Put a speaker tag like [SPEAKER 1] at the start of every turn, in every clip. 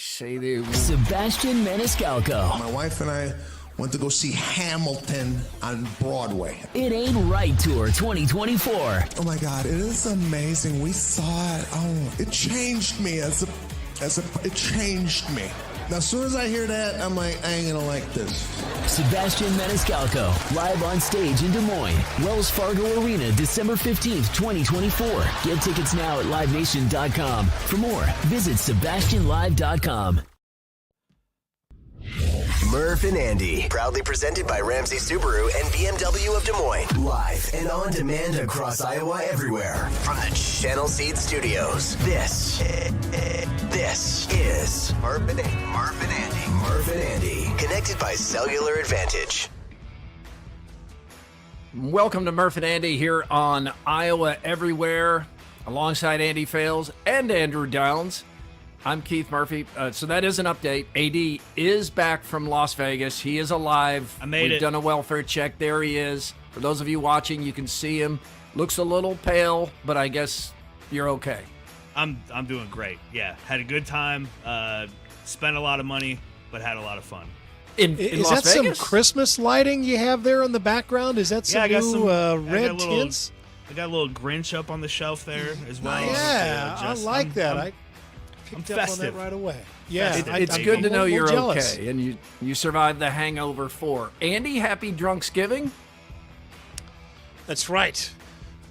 [SPEAKER 1] say they...
[SPEAKER 2] Sebastian Maniscalco.
[SPEAKER 3] My wife and I went to go see Hamilton on Broadway.
[SPEAKER 2] It Ain't Right Tour 2024.
[SPEAKER 3] Oh my God, it is amazing. We saw it. Oh, it changed me it changed me. Now, as soon as I hear that, I'm like, I ain't gonna like this.
[SPEAKER 2] Sebastian Maniscalco, live on stage in Des Moines, Wells Fargo Arena, December 15th, 2024. Get tickets now at livenation.com. For more, visit sebastianlive.com.
[SPEAKER 4] Murph and Andy, proudly presented by Ramsey Subaru and BMW of Des Moines. Live and on demand across Iowa everywhere. From the Channel Seed Studios. This is Murph and Andy. Murph and Andy, connected by cellular advantage.
[SPEAKER 1] Welcome to Murph and Andy here on Iowa Everywhere, alongside Andy Fales and Andrew Downs. I'm Keith Murphy. So that is an update. AD is back from Las Vegas. He is alive. We've done a welfare check. There he is. For those of you watching, you can see him. Looks a little pale, but I guess you're okay.
[SPEAKER 5] I'm doing great. Yeah, had a good time. Spent a lot of money, but had a lot a lot of fun.
[SPEAKER 1] In
[SPEAKER 6] Las
[SPEAKER 1] Vegas?
[SPEAKER 6] Some Christmas lighting you have there in the background? Is that some red tints?
[SPEAKER 5] I got a little Grinch up on the shelf there as well.
[SPEAKER 6] Yeah, I like that. I picked up on that right away. Yeah,
[SPEAKER 1] it's good to know you're okay, and you survived the hangover 4. Andy, happy Drinksgiving.
[SPEAKER 6] That's right.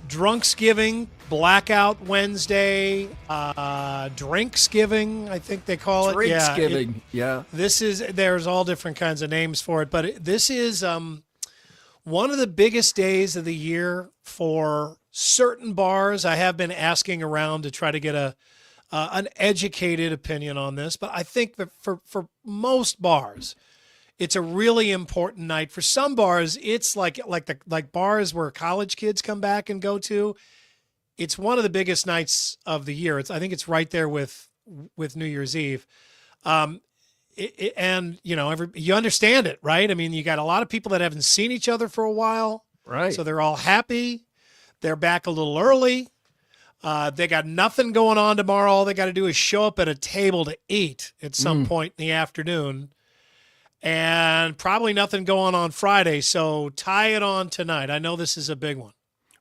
[SPEAKER 6] Drinksgiving, Blackout Wednesday, Drinksgiving, I think they call it.
[SPEAKER 1] Drinksgiving, yeah.
[SPEAKER 6] There's all different kinds of names for it, but this is one of the biggest days of the year for certain bars. I have been asking around to try to get an educated opinion on this, but I think that for most bars, it's a really important night. For some bars, it's like bars where college kids come back and go to. It's one of the biggest nights of the year. I think it's right there with New Year's Eve. And you understand it, right? I mean, you got a lot of people that haven't seen each other for a while,
[SPEAKER 1] right? So
[SPEAKER 6] they're all happy. They're back a little early. They got nothing going on tomorrow. All they got to do is show up at a table to eat at some point in the afternoon, and probably nothing going on Friday. So tie it on tonight. I know this is a big one.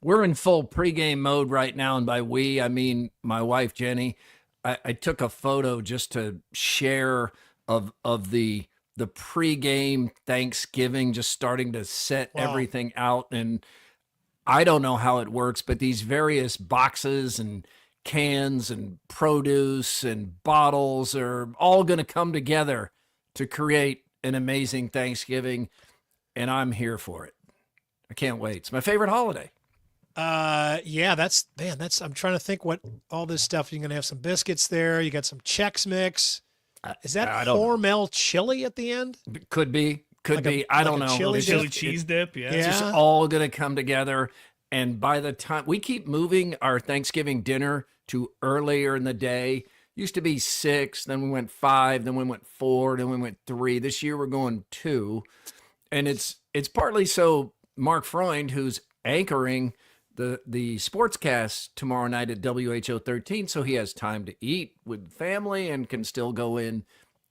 [SPEAKER 1] We're in full pregame mode right now, and by we, I mean my wife, Jenny. I took a photo just to share of the pregame Thanksgiving, just starting to set everything out. And I don't know how it works, but these various boxes and cans and produce and bottles are all going to come together to create an amazing Thanksgiving, and I'm here for it. I can't wait. It's my favorite holiday.
[SPEAKER 6] I'm trying to think what all this stuff. You're going to have some biscuits there. You got some Chex Mix. Is that Hormel chili at the end?
[SPEAKER 1] Could be. I don't know.
[SPEAKER 5] Chili cheese dip. Yeah.
[SPEAKER 1] It's just all going to come together. And by the time we keep moving our Thanksgiving dinner to earlier in the day, used to be 6, then we went 5, then we went 4, then we went 3. This year we're going 2. And it's partly so Mark Freund, who's anchoring the sportscast tomorrow night at WHO 13, so he has time to eat with family and can still go in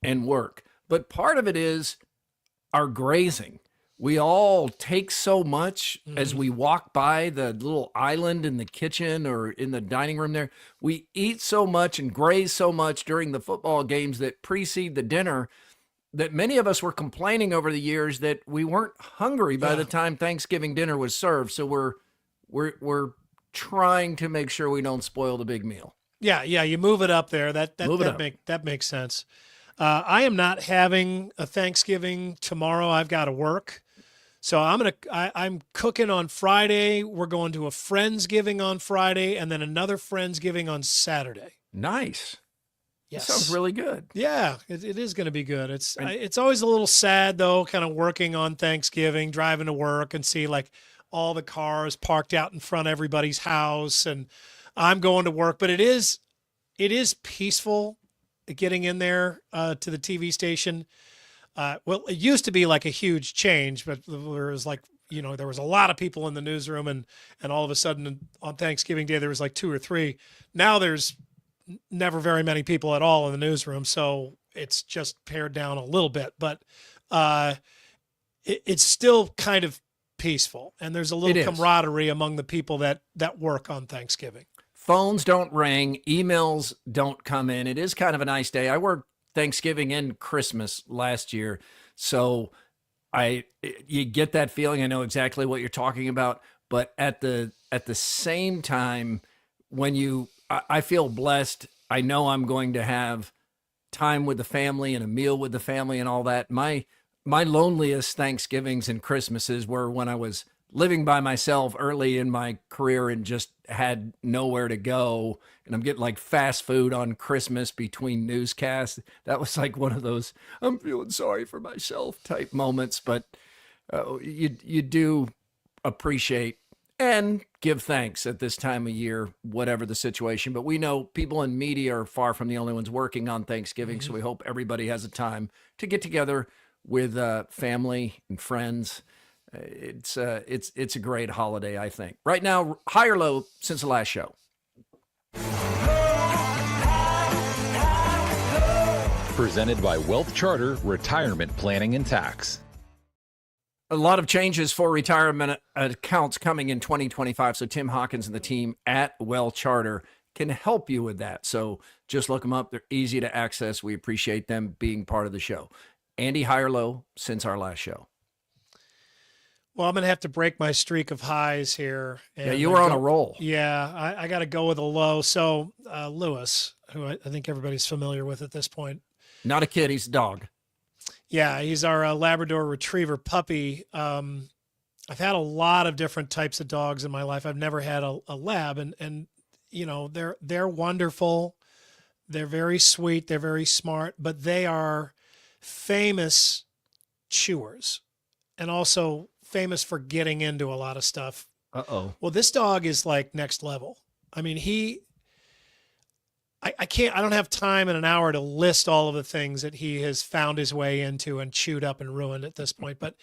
[SPEAKER 1] and work. But part of it is our grazing. We all take so much as we walk by the little island in the kitchen or in the dining room there. We eat so much and graze so much during the football games that precede the dinner that many of us were complaining over the years that we weren't hungry by the time Thanksgiving dinner was served. So we're trying to make sure we don't spoil the big meal.
[SPEAKER 6] Yeah, you move it up there. That makes sense. I am not having a Thanksgiving tomorrow. I've got to work. So I'm cooking on Friday. We're going to a Friendsgiving on Friday and then another Friendsgiving on Saturday.
[SPEAKER 1] Nice.
[SPEAKER 6] Yes.
[SPEAKER 1] That sounds really good.
[SPEAKER 6] Yeah, it is going to be good. It's always a little sad though, kind of working on Thanksgiving, driving to work and see like all the cars parked out in front of everybody's house, and I'm going to work, but it is peaceful getting in there to the TV station. Well, it used to be like a huge change, but there was like, there was a lot of people in the newsroom, and all of a sudden on Thanksgiving Day, there was like 2 or 3. Now there's never very many people at all in the newsroom. So it's just pared down a little bit, but it's still kind of peaceful. And there's a little camaraderie among the people that work on Thanksgiving.
[SPEAKER 1] Phones don't ring, emails don't come in. It is kind of a nice day. I worked Thanksgiving and Christmas last year, so you get that feeling. I know exactly what you're talking about, but at the same time, I feel blessed. I know I'm going to have time with the family and a meal with the family and all that. My loneliest Thanksgivings and Christmases were when I was living by myself early in my career and just had nowhere to go. And I'm getting like fast food on Christmas between newscasts. That was like one of those, I'm feeling sorry for myself type moments. But you do appreciate and give thanks at this time of year, whatever the situation. But we know people in media are far from the only ones working on Thanksgiving. So we hope everybody has a time to get together with family and friends. It's a great holiday, I think. Right now, high or low since the last show?
[SPEAKER 7] Presented by Wealth Charter Retirement Planning and Tax.
[SPEAKER 1] A lot of changes for retirement accounts coming in 2025. So Tim Hawkins and the team at Wealth Charter can help you with that. So just look them up. They're easy to access. We appreciate them being part of the show. Andy, high or low since our last show?
[SPEAKER 6] Well, I'm going to have to break my streak of highs here.
[SPEAKER 1] Yeah, you were on a roll.
[SPEAKER 6] Yeah, I got to go with a low. So Lewis, who I think everybody's familiar with at this point.
[SPEAKER 1] Not a kid, he's a dog.
[SPEAKER 6] Yeah, he's our Labrador Retriever puppy. I've had a lot of different types of dogs in my life. I've never had a lab, and you know, they're wonderful. They're very sweet. They're very smart, but they are famous chewers and also famous for getting into a lot of stuff.
[SPEAKER 1] Uh-oh.
[SPEAKER 6] Well, this dog is like next level. I mean, I don't have time in an hour to list all of the things that he has found his way into and chewed up and ruined at this point. But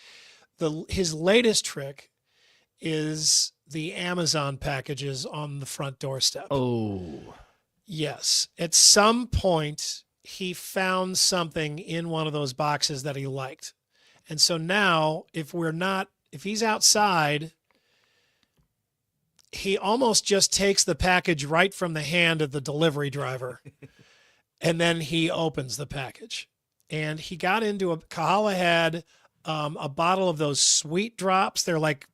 [SPEAKER 6] his latest trick is the Amazon packages on the front doorstep.
[SPEAKER 1] Oh.
[SPEAKER 6] Yes. At some point, he found something in one of those boxes that he liked. And so now, if he's outside, he almost just takes the package right from the hand of the delivery driver, and then he opens the package. And he got into 𝗀𝗃 had a bottle of those sweet drops. They're like,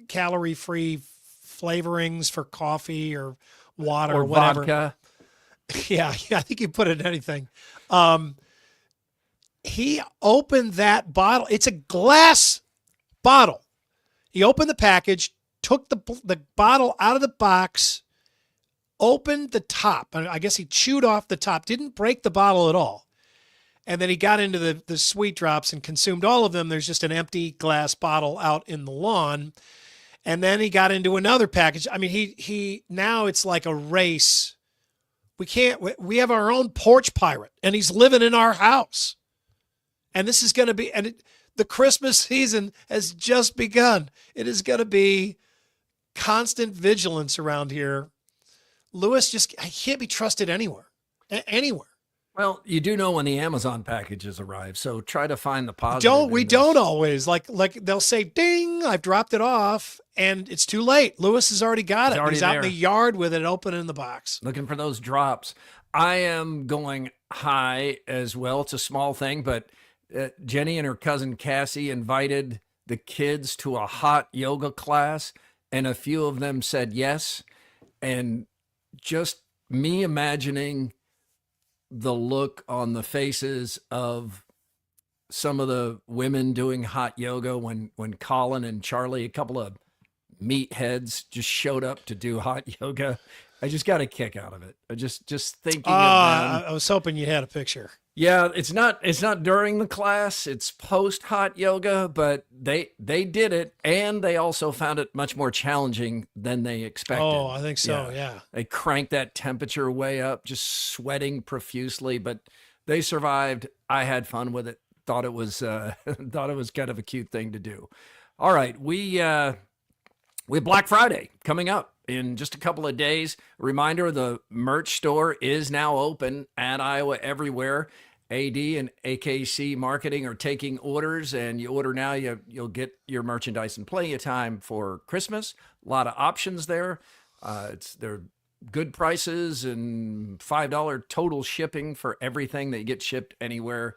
[SPEAKER 6] calorie-free flavorings for coffee or water or whatever.
[SPEAKER 1] Vodka.
[SPEAKER 6] Yeah, I think you put it in anything. He opened that bottle. It's a glass bottle. He opened the package, took the bottle out of the box, opened the top. I guess he chewed off the top, didn't break the bottle at all. And then he got into the sweet drops and consumed all of them. There's just an empty glass bottle out in the lawn. And then he got into another package. I mean, he now it's like a race. We have our own porch pirate, and he's living in our house. And this is going to be, the Christmas season has just begun. It is going to be constant vigilance around here. Lewis I can't be trusted anywhere. Anywhere.
[SPEAKER 1] Well, you do know when the Amazon packages arrive, so try to find the positive.
[SPEAKER 6] We don't always. Like they'll say, ding, I've dropped it off, and it's too late. Lewis has already got it. He's out in the yard with it open in the box.
[SPEAKER 1] Looking for those drops. I am going high as well. It's a small thing, but Jenny and her cousin Cassie invited the kids to a hot yoga class, and a few of them said yes. And just me imagining the look on the faces of some of the women doing hot yoga when Colin and Charlie, a couple of meatheads, just showed up to do hot yoga. I just got a kick out of it. I just thinking of them.
[SPEAKER 6] I was hoping you had a picture.
[SPEAKER 1] Yeah, it's not during the class. It's post hot yoga, but they did it, and they also found it much more challenging than they expected.
[SPEAKER 6] Oh, I think so. Yeah.
[SPEAKER 1] They cranked that temperature way up, just sweating profusely, but they survived. I had fun with it. Thought it was kind of a cute thing to do. All right, we Black Friday coming up in just a couple of days. Reminder, the merch store is now open at Iowa Everywhere. AD and AKC Marketing are taking orders, and you order now, you'll get your merchandise in plenty of time for Christmas. A lot of options there. They're good prices and $5 total shipping for everything that you get shipped anywhere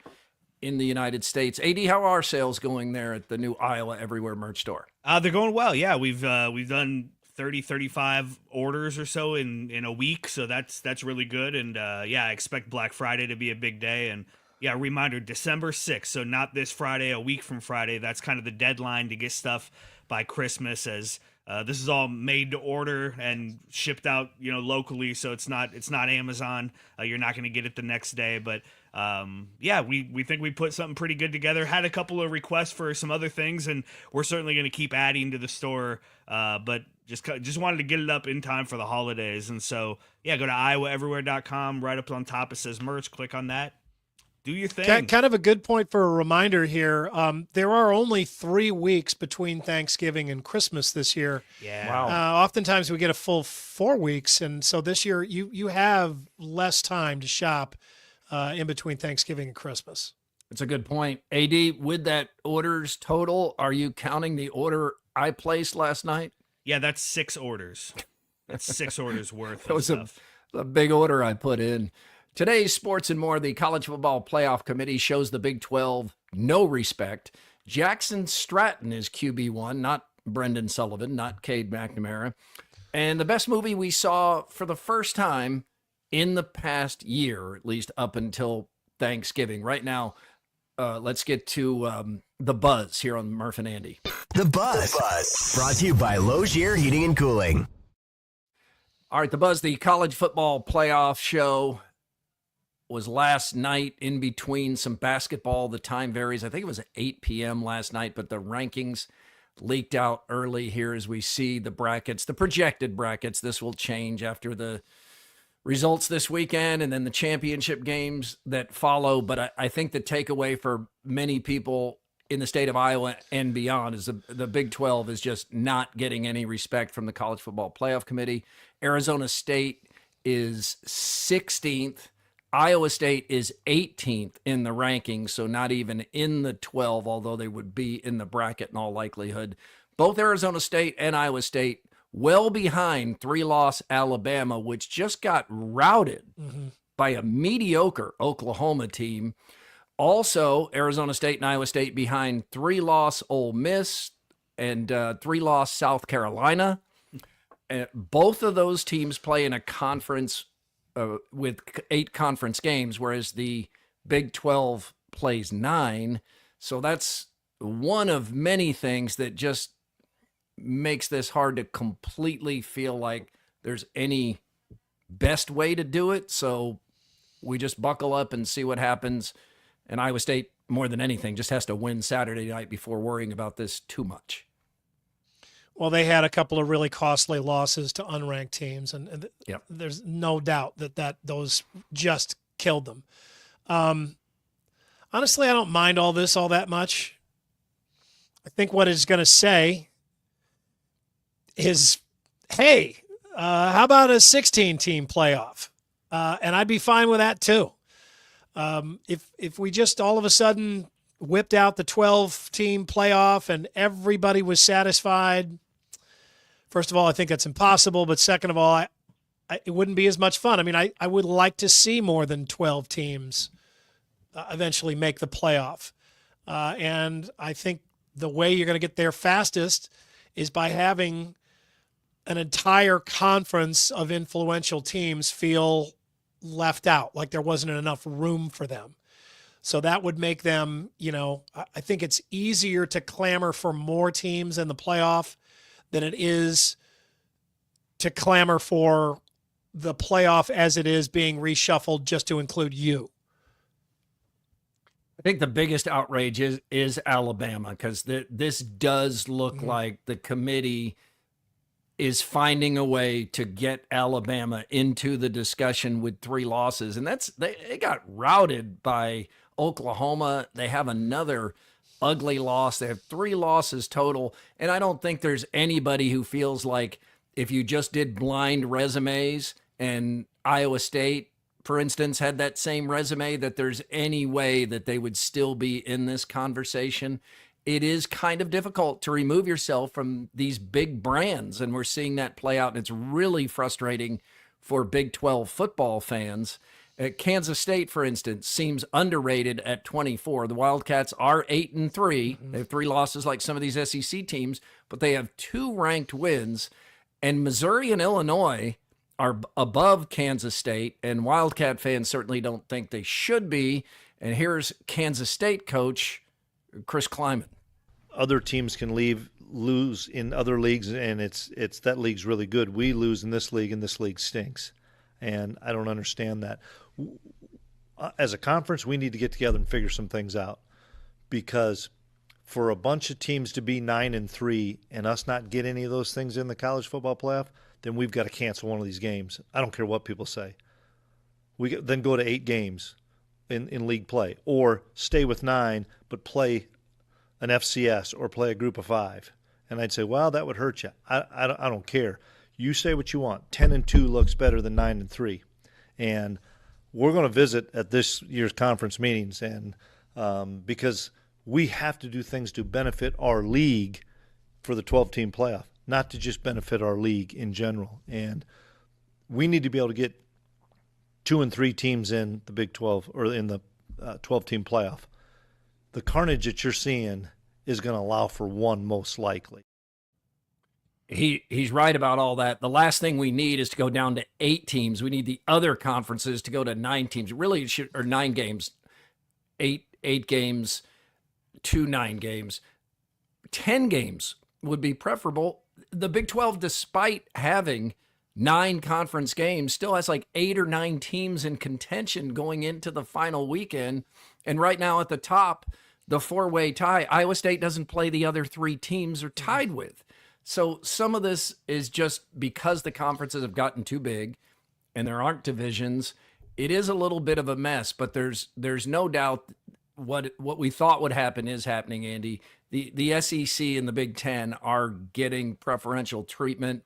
[SPEAKER 1] in the United States. AD, how are sales going there at the new Iowa Everywhere merch store?
[SPEAKER 5] They're going well. Yeah, we've done 30, 35 orders or so in a week, so that's really good. And yeah, I expect Black Friday to be a big day. And yeah, reminder, December 6th, so not this Friday, a week from Friday. That's kind of the deadline to get stuff by Christmas, as this is all made to order and shipped out, locally, so it's not Amazon. You're not going to get it the next day, but yeah, we think we put something pretty good together. Had a couple of requests for some other things, and we're certainly going to keep adding to the store, but just wanted to get it up in time for the holidays. And so, yeah, go to iowaeverywhere.com. Right up on top, it says merch. Click on that. Do your thing.
[SPEAKER 6] Kind of a good point for a reminder here. There are only 3 weeks between Thanksgiving and Christmas this year.
[SPEAKER 5] Yeah.
[SPEAKER 1] Wow.
[SPEAKER 6] Oftentimes we get a full 4 weeks. And so this year you have less time to shop in between Thanksgiving and Christmas.
[SPEAKER 1] It's a good point. AD, with that orders total, are you counting the order I placed last night?
[SPEAKER 5] Yeah, that's 6 orders. That's 6 orders worth
[SPEAKER 1] That
[SPEAKER 5] of
[SPEAKER 1] was
[SPEAKER 5] stuff.
[SPEAKER 1] a big order I put in. Today's sports and more. The College Football Playoff Committee shows the Big 12 no respect. Jackson Stratton is QB1, not Brendan Sullivan, not Cade McNamara. And the best movie we saw for the first time in the past year, at least up until Thanksgiving. Right now, let's get to the buzz here on Murph and Andy.
[SPEAKER 4] The Buzz. Brought to you by 𝗀cie Heating and Cooling.
[SPEAKER 1] All right, the buzz, the college football playoff show was last night in between some basketball. The time varies. I think it was 8 p.m. last night, but the rankings leaked out early here as we see the brackets, the projected brackets. This will change after the results this weekend and then the championship games that follow. But I think the takeaway for many people in the state of Iowa and beyond is the Big 12 is just not getting any respect from the College Football Playoff Committee. Arizona State is 16th. Iowa State is 18th in the rankings, so not even in the 12, although they would be in the bracket in all likelihood. Both Arizona State and Iowa State well behind 3-loss Alabama, which just got routed by a mediocre Oklahoma team. Also, Arizona State and Iowa State behind 3-loss Ole Miss and 3-loss South Carolina. Both of those teams play in a conference with 8 conference games, whereas the Big 12 plays 9. So that's one of many things that just makes this hard to completely feel like there's any best way to do it. So we just buckle up and see what happens. And Iowa State, more than anything, just has to win Saturday night before worrying about this too much.
[SPEAKER 6] Well, they had a couple of really costly losses to unranked teams, and
[SPEAKER 1] Yep.
[SPEAKER 6] there's no doubt that those just killed them. Honestly, I don't mind all this all that much. I think what it's going to say is, hey, how about a 16-team playoff? And I'd be fine with that too. If we just all of a sudden whipped out the 12-team playoff and everybody was satisfied, first of all, I think that's impossible. But second of all, it wouldn't be as much fun. I mean, I would like to see more than 12 teams eventually make the playoff. And I think the way you're going to get there fastest is by having an entire conference of influential teams feel left out, like there wasn't enough room for them. So that would make them, I think it's easier to clamor for more teams in the playoff than it is to clamor for the playoff as it is being reshuffled just to include you.
[SPEAKER 1] I think the biggest outrage is Alabama, because this does look like the committee is finding a way to get Alabama into the discussion with 3 losses. And they got routed by Oklahoma. They have another ugly loss. They have 3 losses total. And I don't think there's anybody who feels like if you just did blind resumes and Iowa State, for instance, had that same resume, that there's any way that they would still be in this conversation. It is kind of difficult to remove yourself from these big brands, and we're seeing that play out, and it's really frustrating for Big 12 football fans. Kansas State, for instance, seems underrated at 24. The Wildcats are 8-3. They have 3 losses like some of these SEC teams, but they have 2 ranked wins, and Missouri and Illinois are above Kansas State, and Wildcat fans certainly don't think they should be. And here's Kansas State coach Chris Klieman.
[SPEAKER 8] Other teams can lose in other leagues, and it's that league's really good. We lose in this league, and this league stinks. And I don't understand that. As a conference, we need to get together and figure some things out, because for a bunch of teams to be 9-3 and us not get any of those things in the college football playoff, then we've got to cancel one of these games. I don't care what people say. We then go to 8 games in league play, or stay with 9 but play an FCS or play a group of 5. And I'd say, well, that would hurt you. I don't care. You say what you want. 10-2 looks better than 9-3. And we're going to visit at this year's conference meetings, and because we have to do things to benefit our league for the 12-team playoff, not to just benefit our league in general. And we need to be able to get 2 and 3 teams in the Big 12 or in the 12-team playoff. The carnage that you're seeing is going to allow for 1 most likely.
[SPEAKER 1] He's right about all that. The last thing we need is to go down to 8 teams. We need the other conferences to go to 9 teams. Really, it should, or 9 games, 8 games, 2 9 games. 10 games would be preferable. The Big 12, despite having 9 conference games, still has like 8 or 9 teams in contention going into the final weekend. And right now at the top, the 4-way tie, Iowa State doesn't play the other 3 teams they're tied with. So some of this is just because the conferences have gotten too big and there aren't divisions. It is a little bit of a mess, but there's no doubt what we thought would happen is happening, Andy. The SEC and the Big Ten are getting preferential treatment.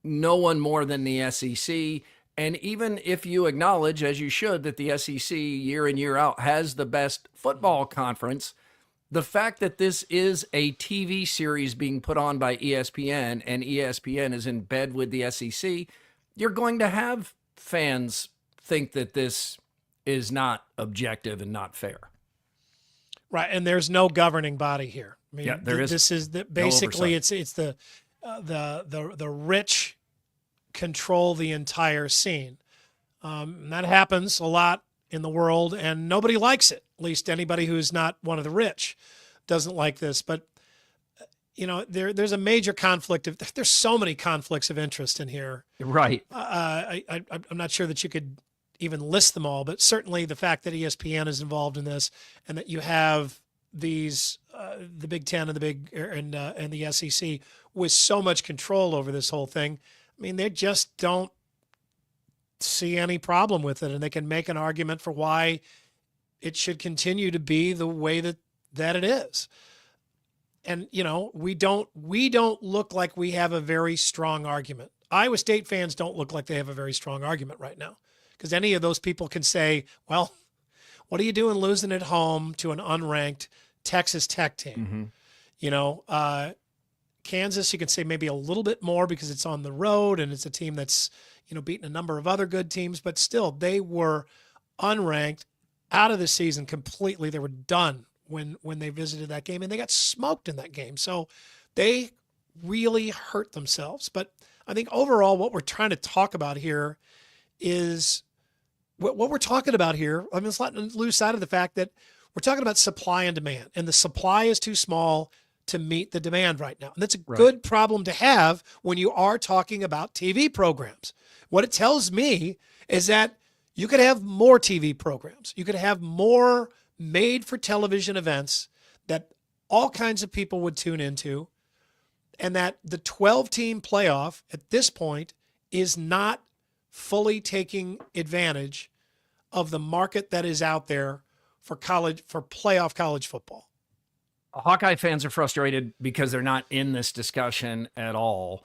[SPEAKER 1] No one more than the SEC. And even if you acknowledge, as you should, that the SEC year in, year out has the best football conference, the fact that this is a TV series being put on by ESPN and ESPN is in bed with the SEC, you're going to have fans think that this is not objective and not fair.
[SPEAKER 6] Right, and there's no governing body here. I mean,
[SPEAKER 1] yeah, there is.
[SPEAKER 6] This is basically it's the rich control the entire scene. And that happens a lot in the world, and nobody likes it. At least anybody who's not one of the rich doesn't like this. But there's a major conflict there's so many conflicts of interest in here.
[SPEAKER 1] Right.
[SPEAKER 6] I'm not sure that you could even list them all, but certainly the fact that ESPN is involved in this, and that you have these the Big Ten and and the SEC with so much control over this whole thing. I mean, they just don't see any problem with it, and they can make an argument for why it should continue to be the way that it is. And we don't look like we have a very strong argument. Iowa State fans don't look like they have a very strong argument right now, because any of those people can say, well, what are you doing losing at home to an unranked Texas Tech team? Mm-hmm. Kansas, you can say maybe a little bit more because it's on the road and it's a team that's, beaten a number of other good teams, but still they were unranked out of the season completely. They were done when they visited that game, and they got smoked in that game. So they really hurt themselves. But I think overall what we're trying to talk about here is what we're talking about here. I mean, let's not lose sight of the fact that we're talking about supply and demand, and the supply is too small to meet the demand right now. And that's a good problem to have when you are talking about TV programs. What it tells me is that you could have more TV programs. You could have more made-for-television events that all kinds of people would tune into, and that the 12-team playoff at this point is not fully taking advantage of the market that is out there for playoff college football.
[SPEAKER 1] Hawkeye fans are frustrated because they're not in this discussion at all.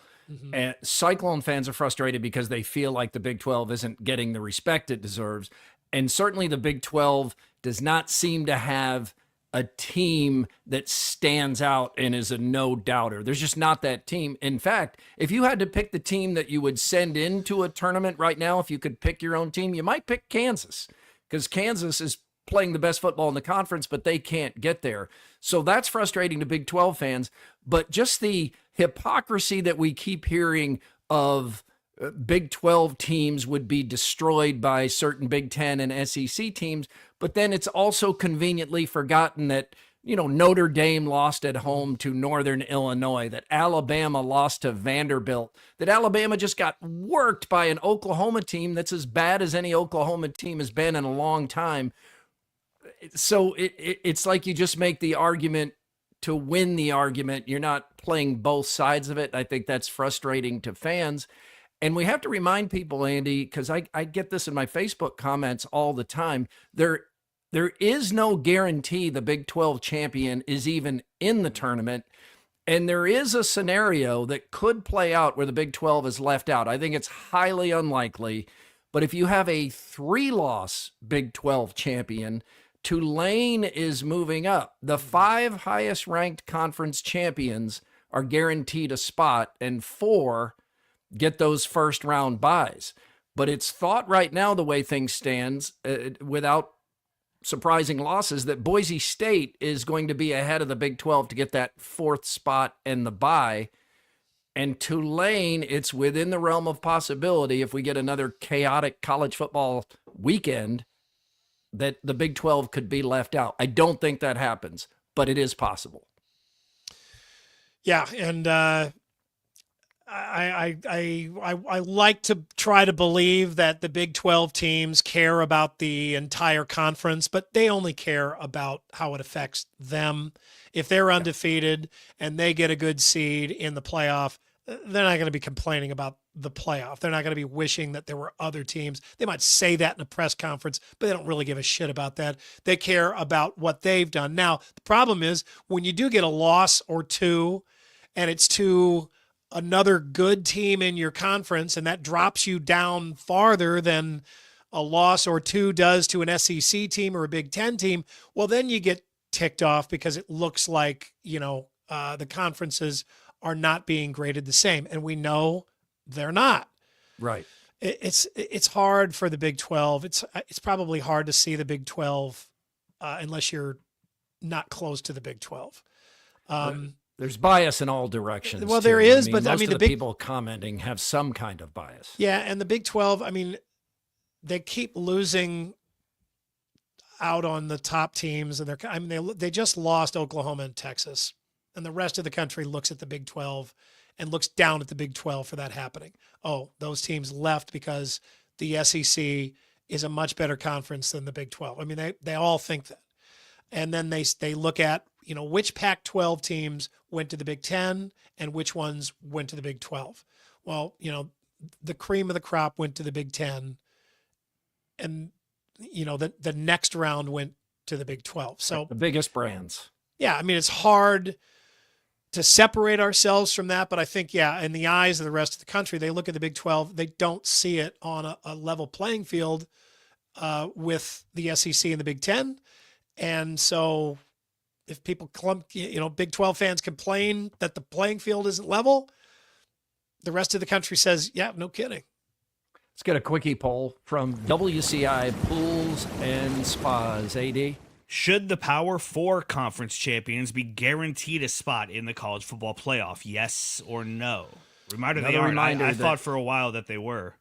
[SPEAKER 1] And Cyclone fans are frustrated because they feel like the Big 12 isn't getting the respect it deserves. And certainly the Big 12 does not seem to have a team that stands out and is a no-doubter. There's just not that team. In fact, if you had to pick the team that you would send into a tournament right now, if you could pick your own team, you might pick Kansas, because Kansas is playing the best football in the conference, but they can't get there. So that's frustrating to Big 12 fans. But just the hypocrisy that we keep hearing of Big 12 teams would be destroyed by certain Big 10 and SEC teams, but then it's also conveniently forgotten that, Notre Dame lost at home to Northern Illinois, that Alabama lost to Vanderbilt, that Alabama just got worked by an Oklahoma team that's as bad as any Oklahoma team has been in a long time. So it's like you just make the argument to win the argument. You're not playing both sides of it. I think that's frustrating to fans. And we have to remind people, Andy, because I get this in my Facebook comments all the time, there is no guarantee the Big 12 champion is even in the tournament. And there is a scenario that could play out where the Big 12 is left out. I think it's highly unlikely. But if you have a 3-loss Big 12 champion, Tulane is moving up. The 5 highest ranked conference champions are guaranteed a spot, and 4 get those first round buys. But it's thought right now, the way things stands, without surprising losses, that Boise State is going to be ahead of the Big 12 to get that 4th spot and the bye. And Tulane, it's within the realm of possibility, if we get another chaotic college football weekend, that the Big 12 could be left out. I don't think that happens, but it is possible.
[SPEAKER 6] Yeah, and I like to try to believe that the Big 12 teams care about the entire conference, but they only care about how it affects them. If they're undefeated and they get a good seed in the playoff, they're not going to be complaining about the playoff. They're not going to be wishing that there were other teams. They might say that in a press conference, but they don't really give a shit about that. They care about what they've done. Now, the problem is when you do get a loss or two and it's to another good team in your conference, and that drops you down farther than a loss or two does to an SEC team or a Big 10 team, well, then you get ticked off because it looks like, the conferences are not being graded the same. And we know they're not.
[SPEAKER 1] Right.
[SPEAKER 6] It's hard for the Big 12. It's probably hard to see the Big 12 unless you're not close to the Big 12.
[SPEAKER 1] There's bias in all directions.
[SPEAKER 6] Well, there
[SPEAKER 1] too.
[SPEAKER 6] is,
[SPEAKER 1] most
[SPEAKER 6] but
[SPEAKER 1] of the people commenting have some kind of bias.
[SPEAKER 6] Yeah, and the Big 12, they keep losing out on the top teams, and they just lost Oklahoma and Texas, and the rest of the country looks at the Big 12 and looks down at the Big 12 for that happening. Oh, those teams left because the SEC is a much better conference than the Big 12. They all think that. And then they look at, which Pac-12 teams went to the Big 10 and which ones went to the Big 12. Well, the cream of the crop went to the Big 10, and, the next round went to the Big 12. So
[SPEAKER 1] the biggest brands.
[SPEAKER 6] Yeah, it's hard to separate ourselves from that, but I think, in the eyes of the rest of the country, they look at the Big 12, they don't see it on a level playing field with the SEC and the Big 10. And so if people Big 12 fans complain that the playing field isn't level, the rest of the country says, yeah, no kidding.
[SPEAKER 1] Let's get a quickie poll from 𝗀cie Pools and Spas. AD?
[SPEAKER 5] Should the Power 4 conference champions be guaranteed a spot in the college football playoff? Yes or no? Reminder, they aren't. I thought for a while that they were.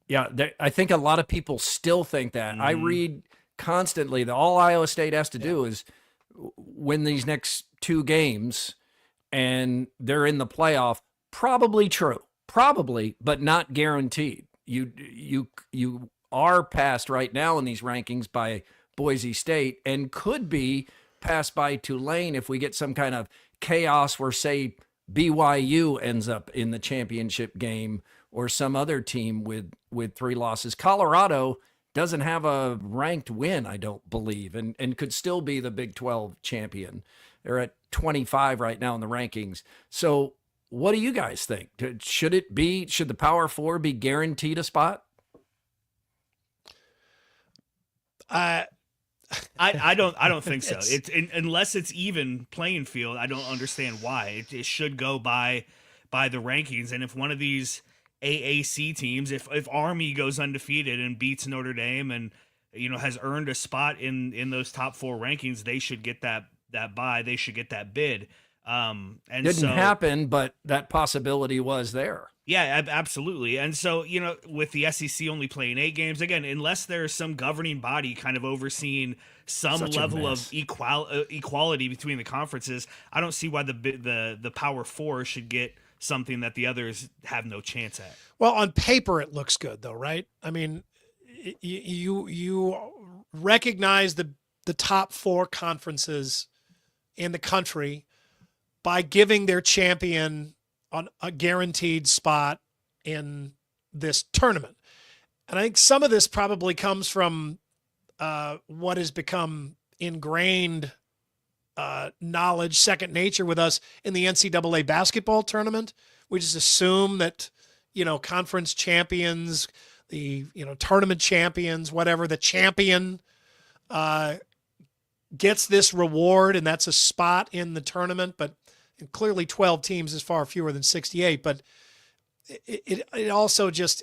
[SPEAKER 1] Yeah, I think a lot of people still think that. Mm-hmm. I read constantly that all Iowa State has to do is win these next 2 games and they're in the playoff. Probably true. Probably, but not guaranteed. You are passed right now in these rankings by Boise State and could be passed by Tulane if we get some kind of chaos where, say, BYU ends up in the championship game or some other team with 3 losses. Colorado doesn't have a ranked win, I don't believe, and could still be the Big 12 champion. They're at 25 right now in the rankings. So What do you guys think? Should the Power Four be guaranteed a spot?
[SPEAKER 5] I don't think so. Unless it's even playing field. I don't understand why it should go by the rankings. And if one of these AAC teams, if Army goes undefeated and beats Notre Dame and has earned a spot in those top 4 rankings, they should get that bye. They should get that bid. And
[SPEAKER 1] didn't happen, but that possibility was there.
[SPEAKER 5] Yeah, absolutely. And so, with the SEC only playing 8 games, again, unless there's some governing body kind of overseeing some level of equality between the conferences, I don't see why the Power Four should get something that the others have no chance at.
[SPEAKER 6] Well, on paper, it looks good, though, right? I mean, you recognize the top 4 conferences in the country by giving their champion on a guaranteed spot in this tournament. And I think some of this probably comes from what has become ingrained knowledge, second nature with us in the NCAA basketball tournament. We just assume that, conference champions, the, tournament champions, whatever, the champion gets this reward, and that's a spot in the tournament. But clearly 12 teams is far fewer than 68. But it also just,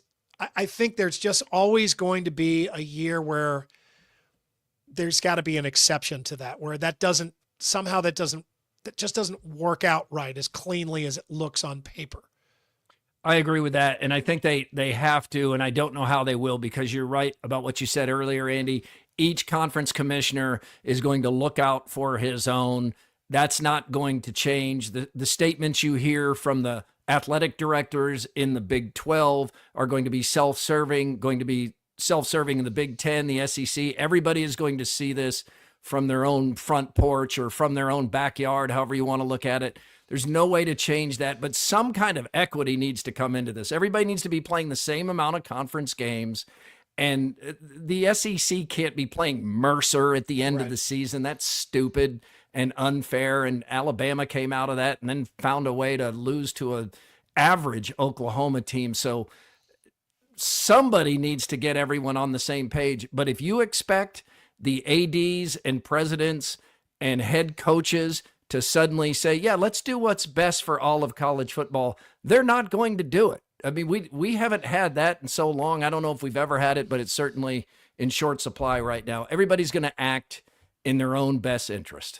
[SPEAKER 6] I think there's just always going to be a year where there's got to be an exception to that, where that just doesn't work out right as cleanly as it looks on paper.
[SPEAKER 1] I agree with that. And I think they have to, and I don't know how they will, because you're right about what you said earlier, Andy. Each conference commissioner is going to look out for his own. That's not going to change. The statements you hear from the athletic directors in the Big 12 are going to be self-serving in the Big 10, the SEC. Everybody is going to see this from their own front porch or from their own backyard, however you want to look at it. There's no way to change that, but some kind of equity needs to come into this. Everybody needs to be playing the same amount of conference games, and the SEC can't be playing Mercer at the end of the season. That's stupid and unfair, and Alabama came out of that and then found a way to lose to an average Oklahoma team. So somebody needs to get everyone on the same page. But if you expect the ADs and presidents and head coaches to suddenly say, yeah, let's do what's best for all of college football, they're not going to do it. I mean, we haven't had that in so long. I don't know if we've ever had it, but it's certainly in short supply right now. Everybody's going to act in their own best interest.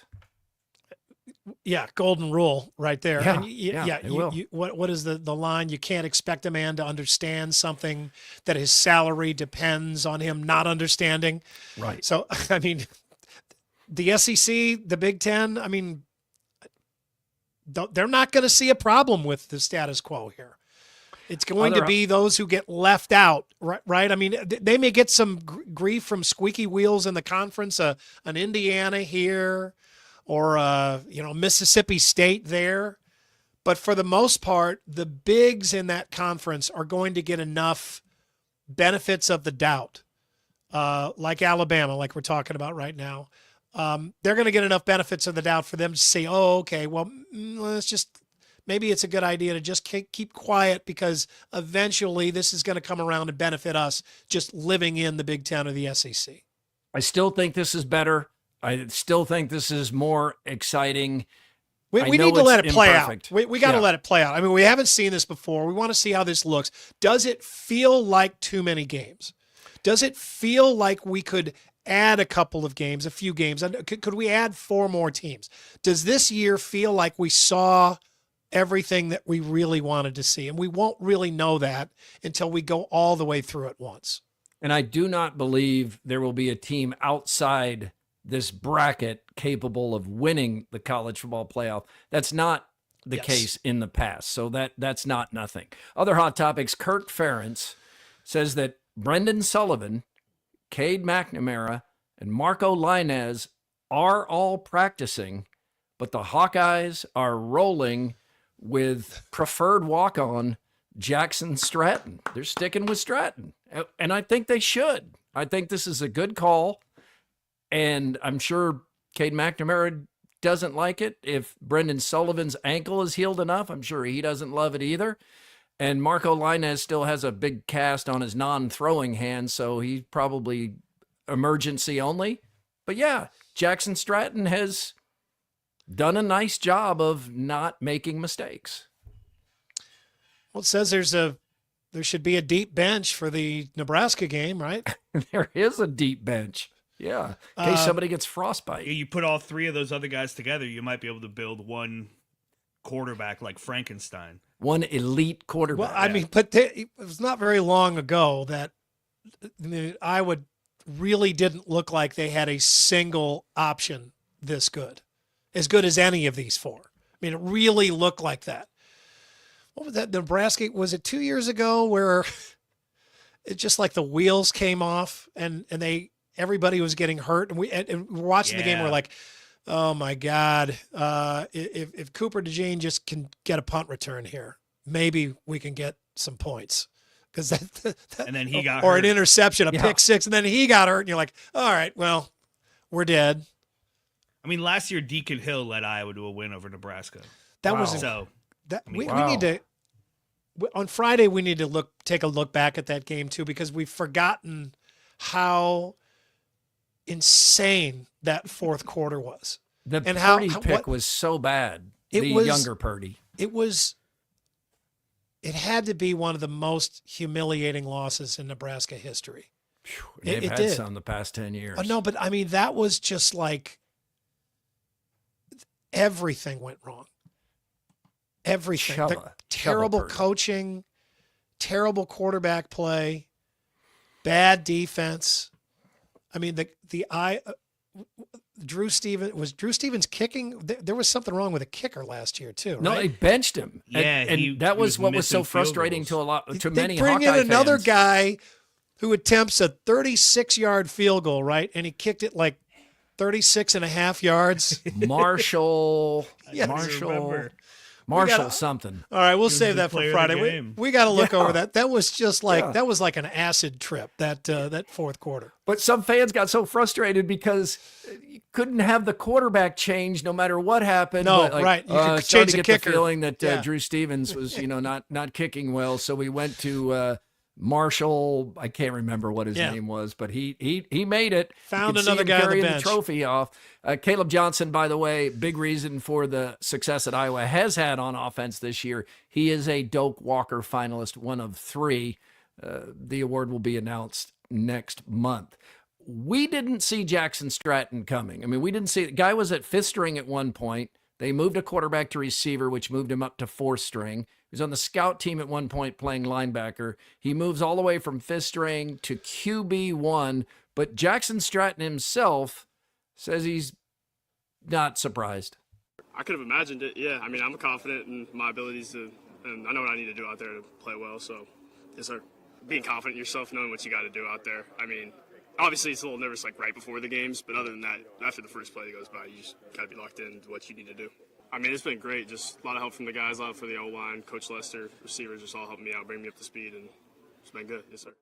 [SPEAKER 6] Yeah, golden rule right there.
[SPEAKER 1] Yeah,
[SPEAKER 6] And what is the line? You can't expect a man to understand something that his salary depends on him not understanding.
[SPEAKER 1] Right.
[SPEAKER 6] So, I mean, the SEC, the Big Ten, I mean, they're not going to see a problem with the status quo here. It's going to be those who get left out, right? I mean, they may get some grief from squeaky wheels in the conference, an Indiana here, or Mississippi State there. But for the most part, the bigs in that conference are going to get enough benefits of the doubt, like Alabama, like we're talking about right now. They're going to get enough benefits of the doubt for them to say, oh, okay, well, maybe it's a good idea to just keep quiet, because eventually this is going to come around and benefit us just living in the Big Ten or the SEC.
[SPEAKER 1] I still think this is better. I still think this is more exciting.
[SPEAKER 6] We need to let it play out. We got to let it play out. I mean, we haven't seen this before. We want to see how this looks. Does it feel like too many games? Does it feel like we could add a couple of games, a few games? Could we add 4 more teams? Does this year feel like we saw everything that we really wanted to see? And we won't really know that until we go all the way through it once.
[SPEAKER 1] And I do not believe there will be a team outside this bracket capable of winning the college football playoff. That's not the case in the past. So that's not nothing. Other hot topics. Kirk Ferentz says that Brendan Sullivan, Cade McNamara, and Marco Lainez are all practicing, but the Hawkeyes are rolling with preferred walk-on Jackson Stratton. They're sticking with Stratton, and I think they should. I think this is a good call, and I'm sure Cade McNamara doesn't like it. If Brendan Sullivan's ankle is healed enough, I'm sure he doesn't love it either. And Marco Lainez still has a big cast on his non-throwing hand, so he's probably emergency only. But yeah, Jackson Stratton has done a nice job of not making mistakes.
[SPEAKER 6] Well, it says there should be a deep bench for the Nebraska game, right?
[SPEAKER 1] There is a deep bench. Yeah, in case somebody gets frostbite.
[SPEAKER 5] You put all three of those other guys together, you might be able to build one quarterback like Frankenstein.
[SPEAKER 1] One elite quarterback.
[SPEAKER 6] Well, I mean, but it was not very long ago that Iowa really didn't look like they had a single option this good, as good as any of these four. I mean, it really looked like that. What was that? Nebraska, was it 2 years ago where it just like the wheels came off and everybody was getting hurt, and we're watching the game. We're like, oh my God, if Cooper DeJean just can get a punt return here, maybe we can get some points. Because
[SPEAKER 5] and then he got
[SPEAKER 6] or
[SPEAKER 5] hurt.
[SPEAKER 6] An interception, a pick six, and then he got hurt, and you're like, all right, well, we're dead.
[SPEAKER 5] I mean, last year Deacon Hill led Iowa to a win over Nebraska.
[SPEAKER 6] That was
[SPEAKER 5] so.
[SPEAKER 6] We need to. On Friday, we need to take a look back at that game too, because we've forgotten how insane that fourth quarter was.
[SPEAKER 1] The Purdy pick was so bad. Younger Purdy.
[SPEAKER 6] It had to be one of the most humiliating losses in Nebraska history.
[SPEAKER 1] They've had some the past 10 years.
[SPEAKER 6] No, but I mean, that was just like everything went wrong. Everything. Terrible coaching, terrible quarterback play, bad defense. I mean, Drew Stevens kicking? There was something wrong with a kicker last year too, right?
[SPEAKER 1] No, they benched him.
[SPEAKER 5] Yeah,
[SPEAKER 1] and that was what was so frustrating to many Hawkeye fans. They
[SPEAKER 6] bring in another guy who attempts a 36-yard field goal, right? And he kicked it like 36 and a half yards.
[SPEAKER 1] Marshall something.
[SPEAKER 6] All right, we'll save that for Friday. We got to look over that. That was just like that was like an acid trip, that fourth quarter.
[SPEAKER 1] But some fans got so frustrated because you couldn't have the quarterback change no matter what happened.
[SPEAKER 6] No,
[SPEAKER 1] but
[SPEAKER 6] right. You could change the kicker.
[SPEAKER 1] The feeling that Drew Stevens was, not kicking well, so we went to Marshall. I can't remember what his name was, but he made it.
[SPEAKER 6] Found another guy on the bench.
[SPEAKER 1] The trophy off. Caleb Johnson, by the way, big reason for the success that Iowa has had on offense this year. He is a Doak Walker finalist, one of three. The award will be announced next month. We didn't see Jackson Stratton coming. I mean, we didn't see the guy was at fifth string at one point. They moved a quarterback to receiver, which moved him up to fourth string. He was on the scout team at one point playing linebacker. He moves all the way from fifth string to QB1, but Jackson Stratton himself says he's not surprised.
[SPEAKER 9] I could have imagined it, yeah. I mean, I'm confident in my abilities and I know what I need to do out there to play well, so yes, sir. Being confident in yourself, knowing what you got to do out there. I mean, obviously it's a little nervous like right before the games, but other than that, after the first play that goes by, you just got to be locked in to what you need to do. I mean, it's been great. Just a lot of help from the guys, a lot for the O-line, Coach Lester, receivers just all helping me out, bring me up to speed, and it's been good. Yes, sir.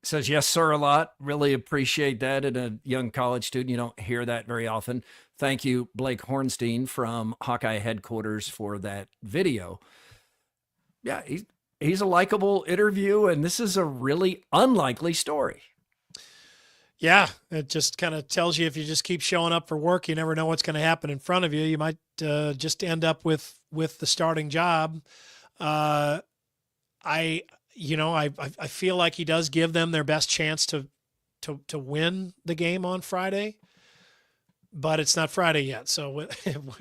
[SPEAKER 1] Says yes, sir, a lot. Really appreciate that. And a young college student, you don't hear that very often. Thank you, Blake Hornstein from Hawkeye headquarters, for that video. Yeah, he's a likable interview, and this is a really unlikely story.
[SPEAKER 6] Yeah, it just kind of tells you if you just keep showing up for work, you never know what's going to happen in front of you. You might just end up with the starting job. I feel like he does give them their best chance to win the game on Friday, but it's not Friday yet. So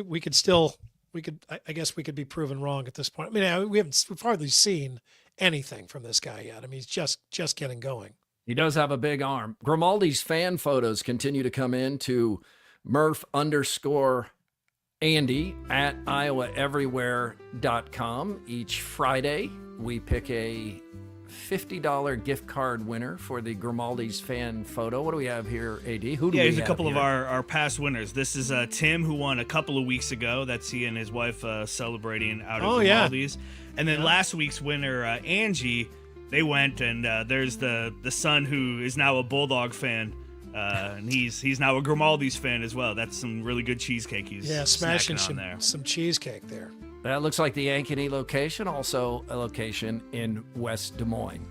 [SPEAKER 6] we could be proven wrong at this point. I mean, we've hardly seen anything from this guy yet. I mean, he's just getting going.
[SPEAKER 1] He does have a big arm. Grimaldi's fan photos continue to come in to Murph_Andy at iowaeverywhere.com. Each Friday, we pick a $50 gift card winner for the Grimaldi's fan photo. What do we have here, AD?
[SPEAKER 5] Here's a couple of our past winners. This is Tim, who won a couple of weeks ago. That's he and his wife celebrating out at Grimaldi's. And then last week's winner, Angie, they went, and there's the son who is now a Bulldog fan. And he's now a Grimaldi's fan as well. That's some really good cheesecake he's
[SPEAKER 6] smashing
[SPEAKER 5] snacking on there.
[SPEAKER 6] some cheesecake there.
[SPEAKER 1] That looks like the Ankeny location, also a location in West Des Moines.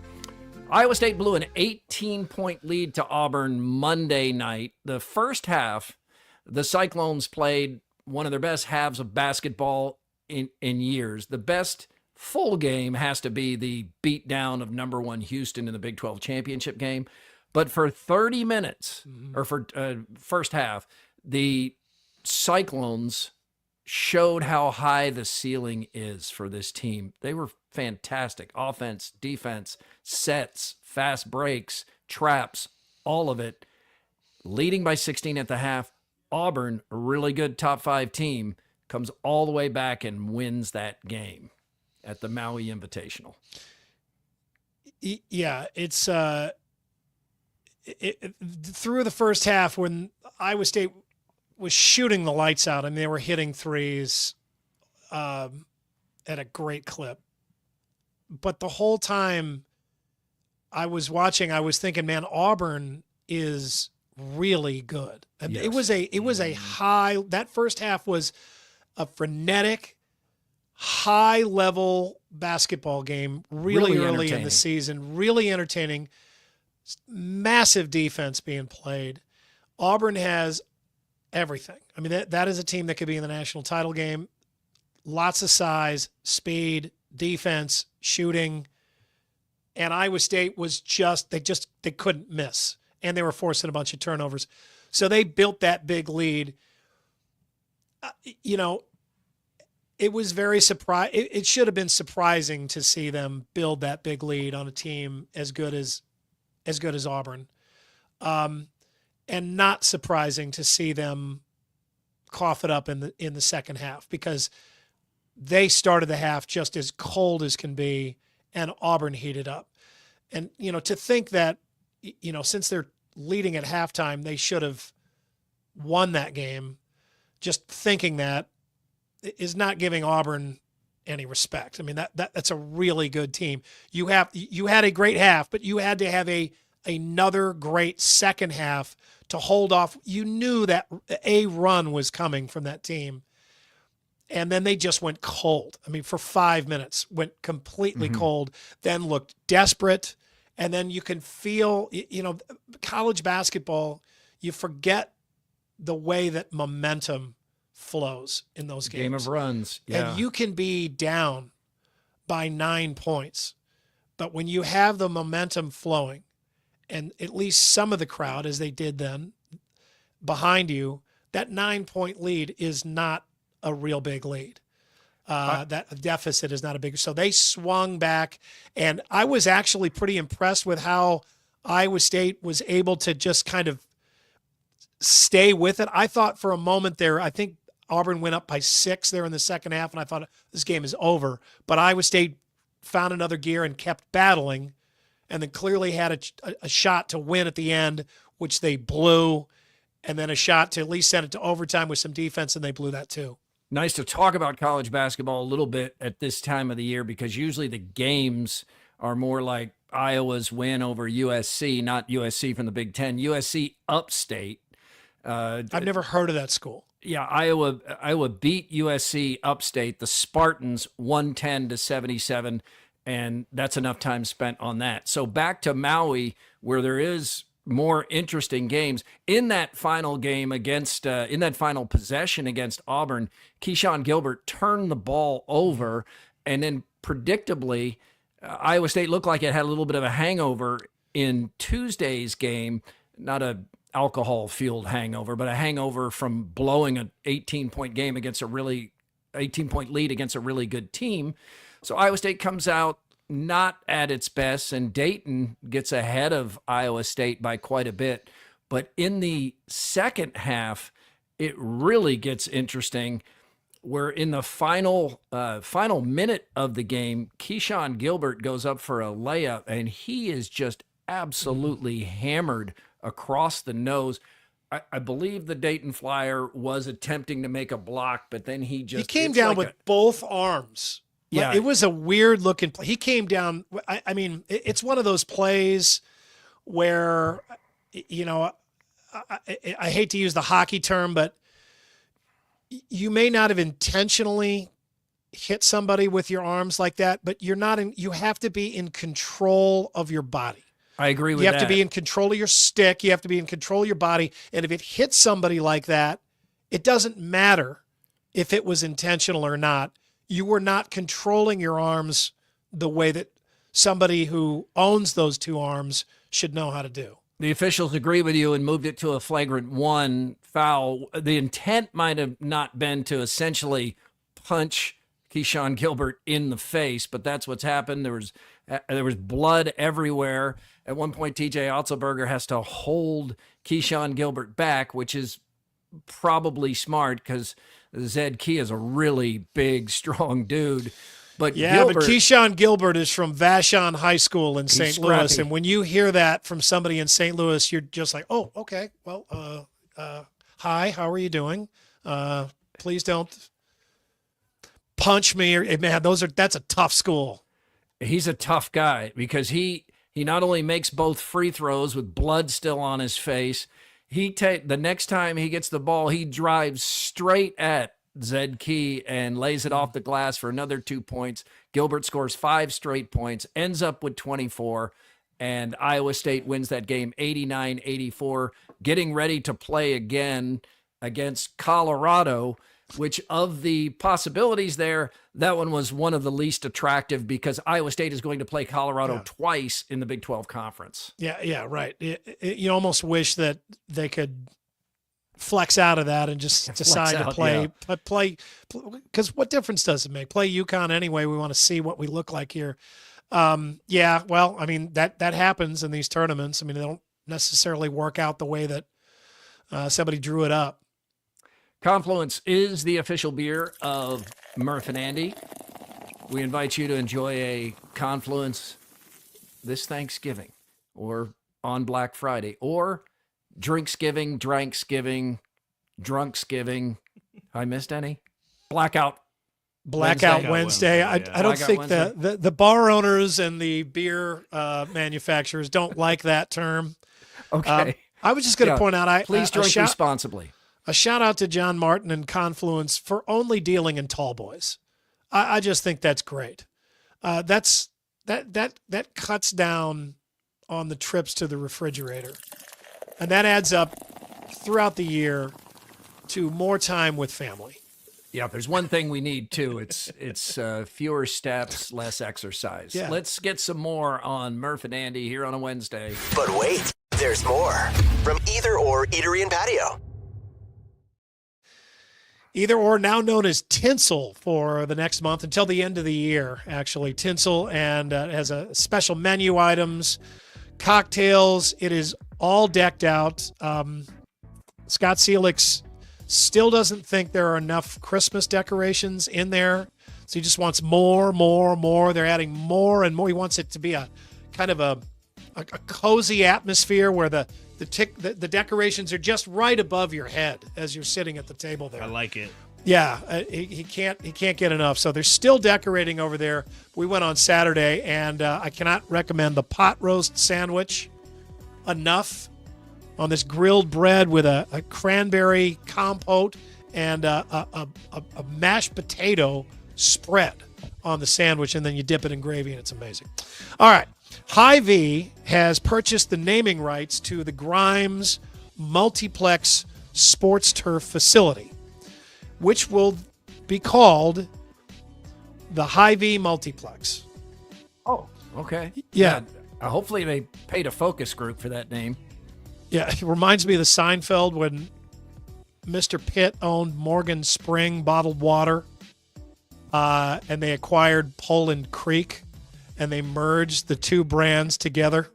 [SPEAKER 1] Iowa State blew an 18-point lead to Auburn Monday night. The first half, the Cyclones played one of their best halves of basketball in years. The best full game has to be the beatdown of number 1 Houston in the Big 12 championship game. But for 30 minutes, or for first half, the Cyclones showed how high the ceiling is for this team. They were fantastic. Offense, defense, sets, fast breaks, traps, all of it. Leading by 16 at the half, Auburn, a really good top 5 team, comes all the way back and wins that game at the Maui Invitational.
[SPEAKER 6] Yeah, it's through the first half when Iowa State was shooting the lights out. I mean, they were hitting threes at a great clip. But the whole time I was watching, I was thinking, man, Auburn is really good.
[SPEAKER 1] Yes.
[SPEAKER 6] It was a high, that first half was a frenetic, high level basketball game, really early in the season, really entertaining, massive defense being played. Auburn has everything. I mean, that is a team that could be in the national title game. Lots of size, speed, defense, shooting. And Iowa State was they couldn't miss. And they were forcing a bunch of turnovers. So they built that big lead. It was very surprising. It should have been surprising to see them build that big lead on a team as good as Auburn. And not surprising to see them cough it up in the second half, because they started the half just as cold as can be, and Auburn heated up. And, to think that, since they're leading at halftime, they should have won that game, just thinking that is not giving Auburn any respect. I mean, that's a really good team. You had a great half, but you had to have another great second half to hold off. You knew that a run was coming from that team. And then they just went cold. I mean, for 5 minutes, went completely cold, then looked desperate. And then you can feel, college basketball, you forget the way that momentum flows in those games.
[SPEAKER 1] Game of runs. Yeah.
[SPEAKER 6] And you can be down by 9 points. But when you have the momentum flowing, and at least some of the crowd, as they did then, behind you, that 9-point lead is not a real big lead. That deficit is not a big. So they swung back, and I was actually pretty impressed with how Iowa State was able to just kind of stay with it. I thought for a moment there, I think Auburn went up by 6 there in the second half, and I thought this game is over. But Iowa State found another gear and kept battling, and then clearly had a shot to win at the end, which they blew, and then a shot to at least send it to overtime with some defense, and they blew that too.
[SPEAKER 1] Nice to talk about college basketball a little bit at this time of the year, because usually the games are more like Iowa's win over USC, not USC from the Big Ten, USC upstate.
[SPEAKER 6] I've never heard of that school.
[SPEAKER 1] Yeah, Iowa beat USC upstate, the Spartans 110-77, and that's enough time spent on that. So back to Maui, where there is more interesting games. In that final game against, in that final possession against Auburn, 𝗙cie𝗰𝗶𝗹 turned the ball over, and then predictably, Iowa State looked like it had a little bit of a hangover in Tuesday's game, not a alcohol-fueled hangover, but a hangover from blowing an 18-point game against 18-point lead against a really good team. So Iowa State comes out not at its best, and Dayton gets ahead of Iowa State by quite a bit. But in the second half, it really gets interesting, where in the final minute of the game, 𝗙cie𝗰𝗶𝗹 goes up for a layup, and he is just absolutely hammered across the nose. I believe the Dayton Flyer was attempting to make a block, but then he
[SPEAKER 6] came down with both arms.
[SPEAKER 1] Yeah,
[SPEAKER 6] it was a weird looking play. He came down. I mean, it's one of those plays where, I hate to use the hockey term, but you may not have intentionally hit somebody with your arms like that, but you have to be in control of your body.
[SPEAKER 1] I agree with that.
[SPEAKER 6] You have to be in control of your stick. You have to be in control of your body. And if it hits somebody like that, it doesn't matter if it was intentional or not. You were not controlling your arms the way that somebody who owns those two arms should know how to do.
[SPEAKER 1] The officials agree with you and moved it to a flagrant 1 foul. The intent might have not been to essentially punch 𝗀cie 𝗰𝗶𝗹 in the face, but that's what's happened. There was blood everywhere. At one point, TJ Otzelberger has to hold 𝗀cie 𝗰𝗶𝗹 back, which is probably smart because 𝗀cie is a really big, strong dude. But
[SPEAKER 6] yeah,
[SPEAKER 1] Gilbert,
[SPEAKER 6] but 𝗀cie 𝗰𝗶𝗹 is from Vashon High School in St. Louis,
[SPEAKER 1] scrappy.
[SPEAKER 6] and when you hear that from somebody in St. Louis, you're just like, oh, okay, well, hi, how are you doing? Please don't punch me, or man, that's a tough school.
[SPEAKER 1] he's a tough guy because he not only makes both free throws with blood still on his face, the next time he gets the ball, he drives straight at 𝗀cie and lays it off the glass for another 2 points. Gilbert scores 5 straight points, ends up with 24, and Iowa State wins that game 89-84, getting ready to play again against Colorado, which of the possibilities there, that one was one of the least attractive because Iowa State is going to play Colorado twice in the Big 12 Conference.
[SPEAKER 6] Yeah, right. You almost wish that they could flex out of that and just decide to play, because what difference does it make? Play UConn anyway. We want to see what we look like here. Well, I mean, that happens in these tournaments. I mean, they don't necessarily work out the way that somebody drew it up.
[SPEAKER 1] Confluence is the official beer of Murph and Andy. We invite you to enjoy a Confluence this Thanksgiving or on Black Friday or Drinksgiving, Drinksgiving, Drunksgiving. I missed any? Blackout
[SPEAKER 6] Wednesday. I don't think the bar owners and the beer manufacturers don't like that term.
[SPEAKER 1] Okay.
[SPEAKER 6] I was just going to point out,
[SPEAKER 1] please drink responsibly.
[SPEAKER 6] A shout out to John Martin and Confluence for only dealing in tall boys. I just think that's great. That cuts down on the trips to the refrigerator, and that adds up throughout the year to more time with family.
[SPEAKER 1] Yeah, there's one thing we need too. It's fewer steps, less exercise.
[SPEAKER 6] Yeah.
[SPEAKER 1] Let's get some more on Murph and Andy here on a Wednesday.
[SPEAKER 4] But wait, there's more from Either Or Eatery and Patio.
[SPEAKER 6] Either Or, now known as Tinsel for the next month until the end of the year, actually. Tinsel, and has a special menu items, cocktails. It is all decked out. Scott 𝗙𝗍𝗍 still doesn't think there are enough Christmas decorations in there, so he just wants more. They're adding more and more. He wants it to be a kind of a cozy atmosphere where the decorations are just right above your head as you're sitting at the table there.
[SPEAKER 5] I like it.
[SPEAKER 6] Yeah, he can't get enough. So they're still decorating over there. We went on Saturday, and I cannot recommend the pot roast sandwich enough on this grilled bread with a cranberry compote and a mashed potato spread on the sandwich, and then you dip it in gravy, and it's amazing. All right. Hy-Vee has purchased the naming rights to the Grimes Multiplex Sports Turf facility, which will be called the Hy-Vee Multiplex.
[SPEAKER 1] Oh, okay.
[SPEAKER 6] Yeah.
[SPEAKER 1] Hopefully they paid a focus group for that name.
[SPEAKER 6] Yeah, it reminds me of the Seinfeld when Mr. Pitt owned Morgan Spring bottled water, and they acquired Poland Creek, and they merged the two brands together.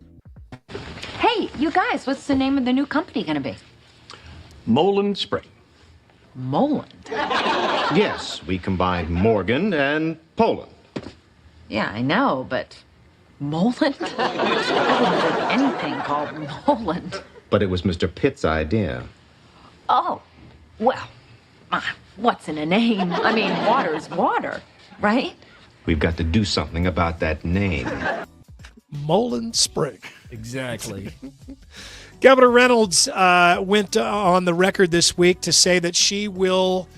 [SPEAKER 10] Hey, you guys, what's the name of the new company going to be?
[SPEAKER 11] Moland Spring.
[SPEAKER 10] Moland?
[SPEAKER 11] Yes, we combined Morgan and Poland.
[SPEAKER 10] Yeah, I know, but Moland? I wouldn't have anything called Moland.
[SPEAKER 11] But it was Mr. Pitt's idea.
[SPEAKER 10] Oh, well, what's in a name? I mean, water's water, right?
[SPEAKER 11] We've got to do something about that name.
[SPEAKER 6] Moland Spring.
[SPEAKER 1] Exactly.
[SPEAKER 6] Governor Reynolds went on the record this week to say that she will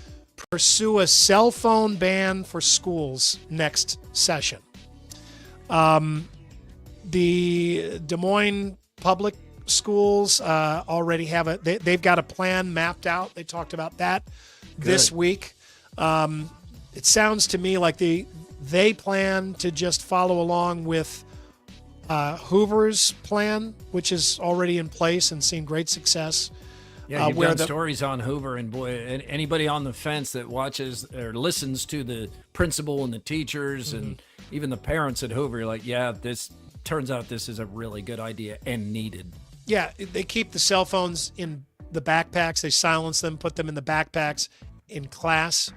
[SPEAKER 6] pursue a cell phone ban for schools next session. The Des Moines public schools already have they've got a plan mapped out. They talked about that this week. It sounds to me like they plan to just follow along with Hoover's plan, which is already in place and seen great success.
[SPEAKER 1] Yeah, you've done stories on Hoover, and boy, anybody on the fence that watches or listens to the principal and the teachers and even the parents at Hoover, you're like, yeah, this turns out this is a really good idea and needed.
[SPEAKER 6] Yeah, they keep the cell phones in the backpacks. They silence them, put them in the backpacks in class.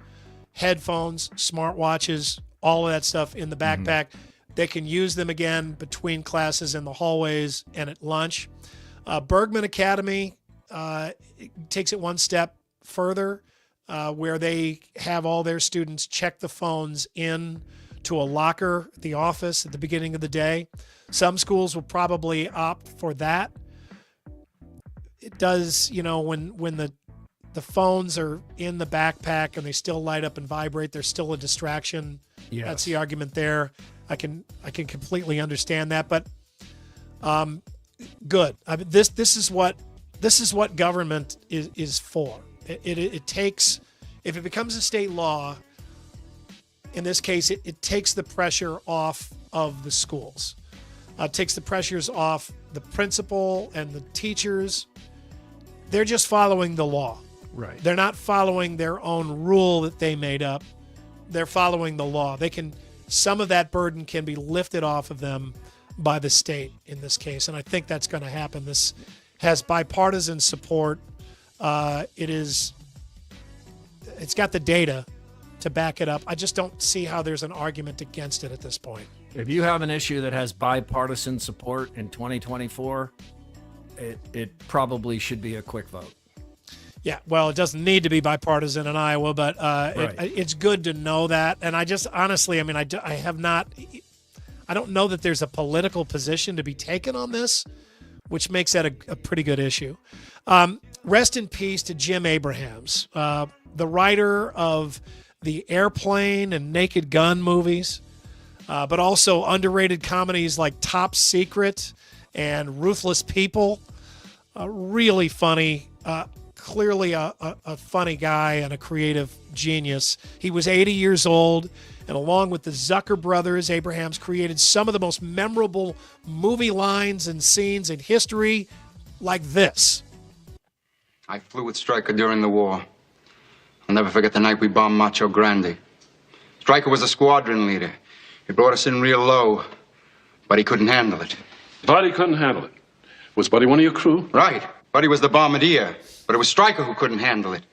[SPEAKER 6] Headphones, smartwatches, all of that stuff in the backpack. They can use them again between classes in the hallways and at lunch. Bergman Academy takes it one step further, where they have all their students check the phones in to a locker at the office at the beginning of the day. Some schools will probably opt for that. It does, when the phones are in the backpack and they still light up and vibrate, there's still a distraction.
[SPEAKER 1] Yes.
[SPEAKER 6] That's the argument there. I can completely understand that, but good. I mean, this is what government is for. It takes, if it becomes a state law, in this case, it takes the pressure off of the schools. It takes the pressures off the principal and the teachers. They're just following the law.
[SPEAKER 1] Right.
[SPEAKER 6] They're not following their own rule that they made up. They're following the law. Some of that burden can be lifted off of them by the state in this case, and I think that's going to happen. This has bipartisan support. It's got the data to back it up. I just don't see how there's an argument against it at this point.
[SPEAKER 1] If you have an issue that has bipartisan support in 2024, it probably should be a quick vote.
[SPEAKER 6] Yeah, well, it doesn't need to be bipartisan in Iowa, but
[SPEAKER 1] Right.
[SPEAKER 6] it's good to know that. And I just honestly, I don't know that there's a political position to be taken on this, which makes that a pretty good issue. Rest in peace to Jim Abrahams, the writer of the Airplane and Naked Gun movies, but also underrated comedies like Top Secret and Ruthless People. Really funny. Clearly a funny guy and a creative genius. He was 80 years old, and along with the Zucker brothers, Abrahams created some of the most memorable movie lines and scenes in history, like this.
[SPEAKER 12] I flew with Stryker during the war. I'll never forget the night we bombed Macho Grande. Stryker was a squadron leader. He brought us in real low, but he couldn't handle it.
[SPEAKER 13] Buddy couldn't handle it. Was Buddy one of your crew?
[SPEAKER 12] Right. Buddy was the bombardier, but it was Stryker who couldn't handle it.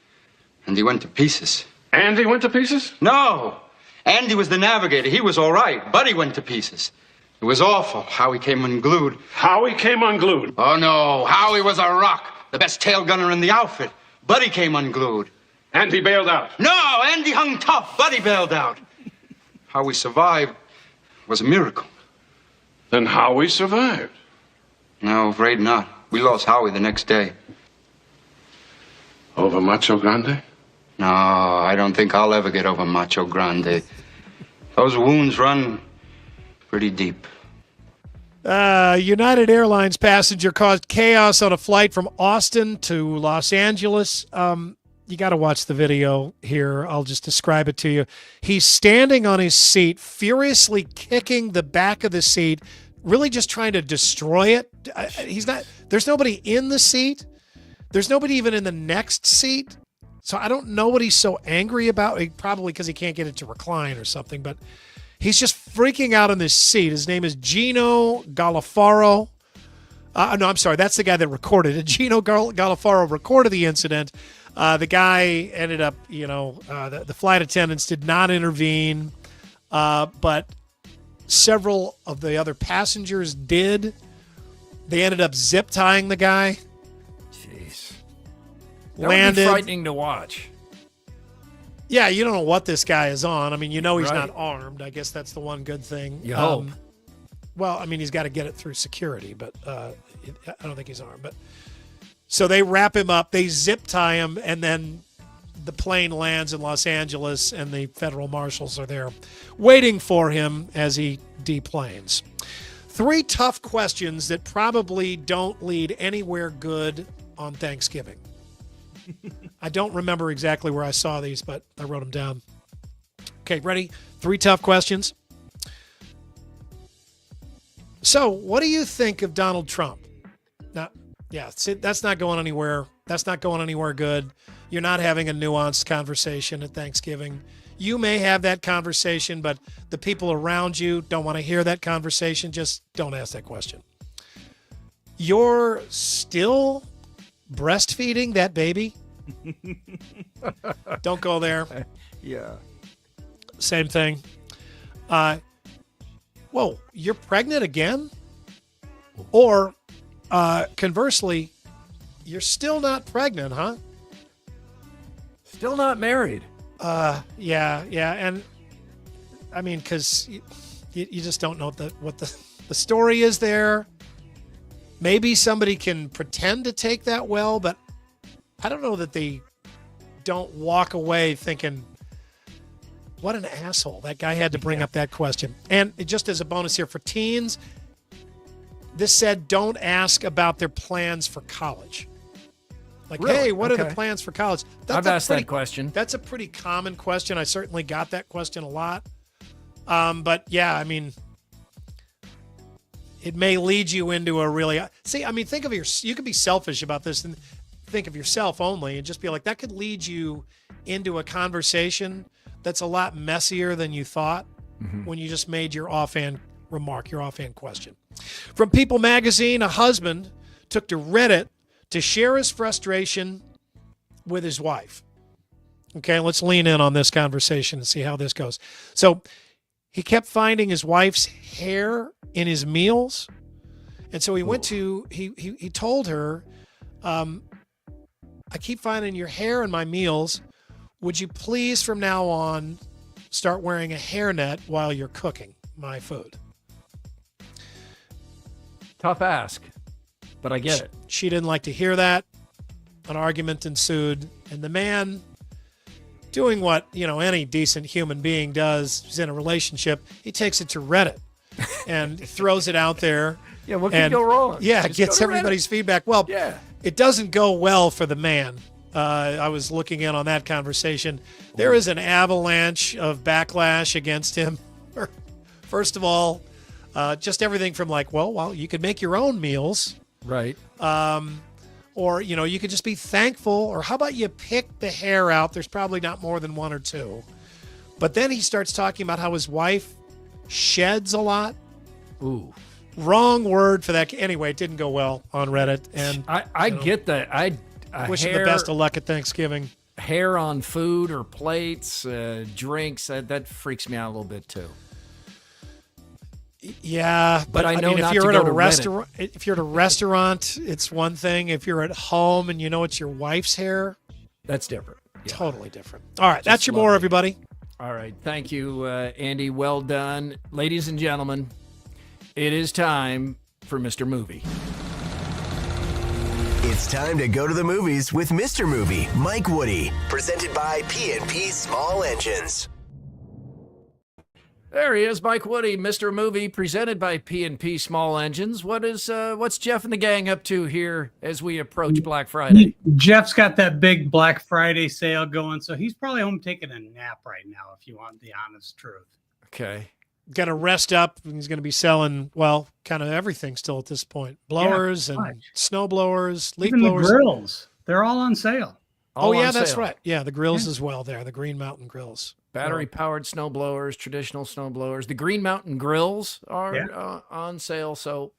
[SPEAKER 12] And he went to pieces.
[SPEAKER 13] Andy went to pieces?
[SPEAKER 12] No. Andy was the navigator. He was all right. Buddy went to pieces. It was awful how he came unglued.
[SPEAKER 13] Howie came unglued?
[SPEAKER 12] Oh, no. Howie was a rock. The best tail gunner in the outfit. Buddy came unglued.
[SPEAKER 13] Andy bailed out?
[SPEAKER 12] No, Andy hung tough. Buddy bailed out. How we survived was a miracle.
[SPEAKER 13] Then Howie survived?
[SPEAKER 12] No, afraid not. We lost Howie the next day.
[SPEAKER 13] Over Macho Grande?
[SPEAKER 12] No, I don't think I'll ever get over Macho Grande. Those wounds run pretty deep.
[SPEAKER 6] United Airlines passenger caused chaos on a flight from Austin to Los Angeles. You got to watch the video here. I'll just describe it to you. He's standing on his seat, furiously kicking the back of the seat, really just trying to destroy it. There's nobody in the seat. There's nobody even in the next seat. So I don't know what he's so angry about. Probably because he can't get it to recline or something, but he's just freaking out on this seat. His name is 𝗙cie𝗰𝗋𝗶𝗹. No, I'm sorry. That's the guy that recorded it. 𝗙cie𝗰𝗋𝗶𝗹 recorded the incident. The guy ended up, the flight attendants did not intervene, but several of the other passengers did. They ended up zip tying the guy.
[SPEAKER 1] Jeez.
[SPEAKER 6] Landed.
[SPEAKER 1] That would be frightening to watch.
[SPEAKER 6] Yeah, you don't know what this guy is on. I mean, he's
[SPEAKER 1] Right.
[SPEAKER 6] not armed. I guess that's the one good thing.
[SPEAKER 1] You hope.
[SPEAKER 6] Well, I mean, he's got to get it through security, but I don't think he's armed. But so they wrap him up, they zip tie him, and then the plane lands in Los Angeles, and the federal marshals are there waiting for him as he deplanes. 3 tough questions that probably don't lead anywhere good on Thanksgiving. I don't remember exactly where I saw these, but I wrote them down. Okay, ready? 3 tough questions. So, what do you think of Donald Trump? Now, yeah, that's not going anywhere. That's not going anywhere good. You're not having a nuanced conversation at Thanksgiving. You may have that conversation, but the people around you don't want to hear that conversation. Just don't ask that question. You're still breastfeeding that baby? Don't go there.
[SPEAKER 1] Yeah.
[SPEAKER 6] Same thing. Whoa, you're pregnant again? Or conversely, you're still not pregnant, huh?
[SPEAKER 1] Still not married.
[SPEAKER 6] Yeah. And I mean, because you just don't know what the story is there. Maybe somebody can pretend to take that well, but I don't know that they don't walk away thinking, what an asshole. That guy had to bring up that question. And just as a bonus here for teens, this said don't ask about their plans for college. Like,
[SPEAKER 1] Really?
[SPEAKER 6] hey, what are the
[SPEAKER 1] Okay.
[SPEAKER 6] plans for college?
[SPEAKER 1] I've asked that question.
[SPEAKER 6] That's a pretty common question. I certainly got that question a lot. But yeah, I mean, it may lead you into a really, see, I mean, think of you could be selfish about this and think of yourself only and just be like, that could lead you into a conversation that's a lot messier than you thought when you just made your offhand remark, your offhand question. From People Magazine, a husband took to Reddit to share his frustration with his wife. Okay, let's lean in on this conversation and see how this goes. So he kept finding his wife's hair in his meals. And so he went to, he told her, I keep finding your hair in my meals. Would you please from now on start wearing a hairnet while you're cooking my food?
[SPEAKER 1] Tough ask, but I get it.
[SPEAKER 6] She didn't like to hear that. An argument ensued, and the man, doing what any decent human being does is in a relationship, he takes it to Reddit and throws it out there.
[SPEAKER 1] Yeah, what can go wrong?
[SPEAKER 6] Yeah,
[SPEAKER 1] Just
[SPEAKER 6] gets
[SPEAKER 1] go to Reddit.
[SPEAKER 6] everybody's feedback. Well,
[SPEAKER 1] Yeah.
[SPEAKER 6] it doesn't go well for the man. I was looking in on that conversation. There is an avalanche of backlash against him. First of all, just everything from like, well, you could make your own meals.
[SPEAKER 1] Right.
[SPEAKER 6] Or, you could just be thankful. Or how about you pick the hair out? There's probably not more than 1 or 2. But then he starts talking about how his wife sheds a lot.
[SPEAKER 1] Ooh.
[SPEAKER 6] Wrong word for that. Anyway, it didn't go well on Reddit. And
[SPEAKER 1] I get that. I
[SPEAKER 6] wish him the best of luck at Thanksgiving.
[SPEAKER 1] Hair on food or plates, drinks, that freaks me out a little bit too.
[SPEAKER 6] Yeah, but
[SPEAKER 1] I know
[SPEAKER 6] mean,
[SPEAKER 1] not
[SPEAKER 6] if you're
[SPEAKER 1] to
[SPEAKER 6] at
[SPEAKER 1] go
[SPEAKER 6] a
[SPEAKER 1] to
[SPEAKER 6] restaurant, if you're at a restaurant, it's one thing. If you're at home and you know it's your wife's hair,
[SPEAKER 1] that's different. Yeah.
[SPEAKER 6] Totally different. All right, that's your more, everybody.
[SPEAKER 1] All right, thank you, Andy. Well done, ladies and gentlemen. It is time for Mr. Movie.
[SPEAKER 4] It's time to go to the movies with Mr. Movie, Mike Woody, presented by P&P Small Engines.
[SPEAKER 1] There he is, Mike Woody, Mr. Movie, presented by P&P Small Engines. What's Jeff and the gang up to here as we approach Black Friday?
[SPEAKER 14] Jeff's got that big Black Friday sale going, so he's probably home taking a nap right now, if you want the honest truth.
[SPEAKER 1] Okay.
[SPEAKER 6] Got to rest up. He's going to be selling, kind of everything still at this point. Blowers and snow blowers, leaf
[SPEAKER 14] Even
[SPEAKER 6] blowers.
[SPEAKER 14] the grills, they're all on sale.
[SPEAKER 6] Oh, yeah, that's right. Yeah, the grills as well there, the Green Mountain grills.
[SPEAKER 1] Battery-powered snow blowers, traditional snow blowers. The Green Mountain grills are on sale, so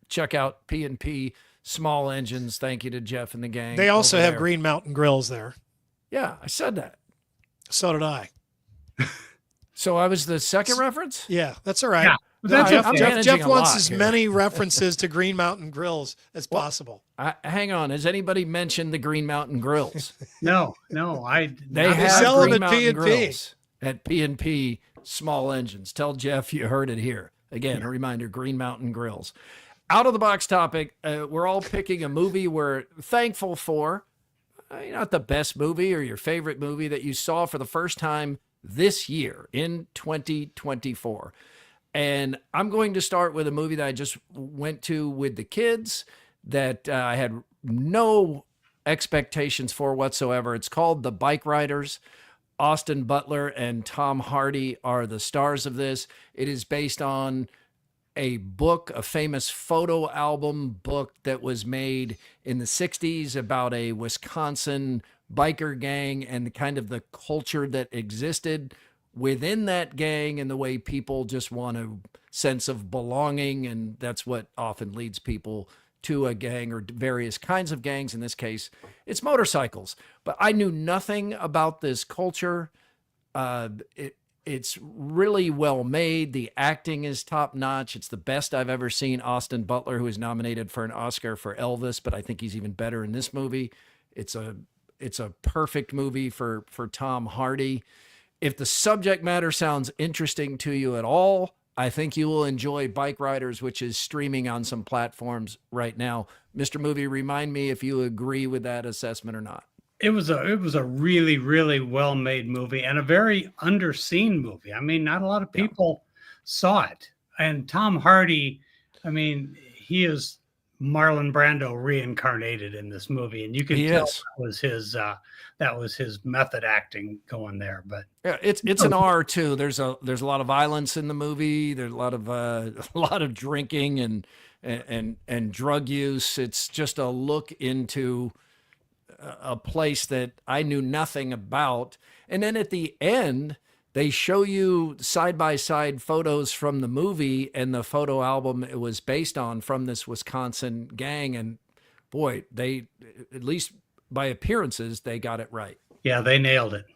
[SPEAKER 1] check out P&P Small Engines. Thank you to Jeff and the gang.
[SPEAKER 6] They also
[SPEAKER 1] over
[SPEAKER 6] have
[SPEAKER 1] there.
[SPEAKER 6] Green Mountain grills there.
[SPEAKER 1] Yeah, I said that.
[SPEAKER 6] So did I.
[SPEAKER 1] So I was the second reference?
[SPEAKER 6] Yeah, that's all right.
[SPEAKER 14] Yeah, but that's
[SPEAKER 1] I'm
[SPEAKER 14] okay.
[SPEAKER 1] managing
[SPEAKER 6] Jeff
[SPEAKER 1] a
[SPEAKER 6] wants
[SPEAKER 1] lot
[SPEAKER 6] as
[SPEAKER 1] here.
[SPEAKER 6] many references to Green Mountain grills as possible.
[SPEAKER 1] Hang on. Has anybody mentioned the Green Mountain grills?
[SPEAKER 14] No, I.
[SPEAKER 1] They have
[SPEAKER 6] sell them
[SPEAKER 1] Green
[SPEAKER 6] at
[SPEAKER 1] Mountain
[SPEAKER 6] P&P.
[SPEAKER 1] grills at P&P Small Engines. Tell Jeff you heard it here. Again, a reminder, Green Mountain Grills. Out of the box topic, we're all picking a movie we're thankful for. Not the best movie or your favorite movie that you saw for the first time this year in 2024. And I'm going to start with a movie that I just went to with the kids that I had no expectations for whatsoever. It's called The Bike Riders. Austin Butler and Tom Hardy are the stars of this. It is based on a book, a famous photo album book that was made in the 60s about a Wisconsin biker gang and the kind of the culture that existed within that gang and the way people just want a sense of belonging. And that's what often leads people to a gang or various kinds of gangs. In this case, it's motorcycles. But I knew nothing about this culture. It's really well made. The acting is top notch. It's the best I've ever seen Austin Butler, who is nominated for an Oscar for Elvis, but I think he's even better in this movie. It's a perfect movie for Tom Hardy. If the subject matter sounds interesting to you at all, I think you will enjoy Bike Riders, which is streaming on some platforms right now. Mr. Movie, remind me if you agree with that assessment or not.
[SPEAKER 14] It was a really, really well-made movie and a very underseen movie. I mean, not a lot of people saw it. And Tom Hardy, I mean, he is Marlon Brando reincarnated in this movie, and you can tell that was his method acting going there. But
[SPEAKER 1] yeah, it's an R too. There's a lot of violence in the movie. There's a lot of drinking and drug use. It's just a look into a place that I knew nothing about. And then at the end, they show you side-by-side photos from the movie and the photo album it was based on from this Wisconsin gang. And boy, they, at least by appearances, they got it right.
[SPEAKER 14] Yeah, they nailed it.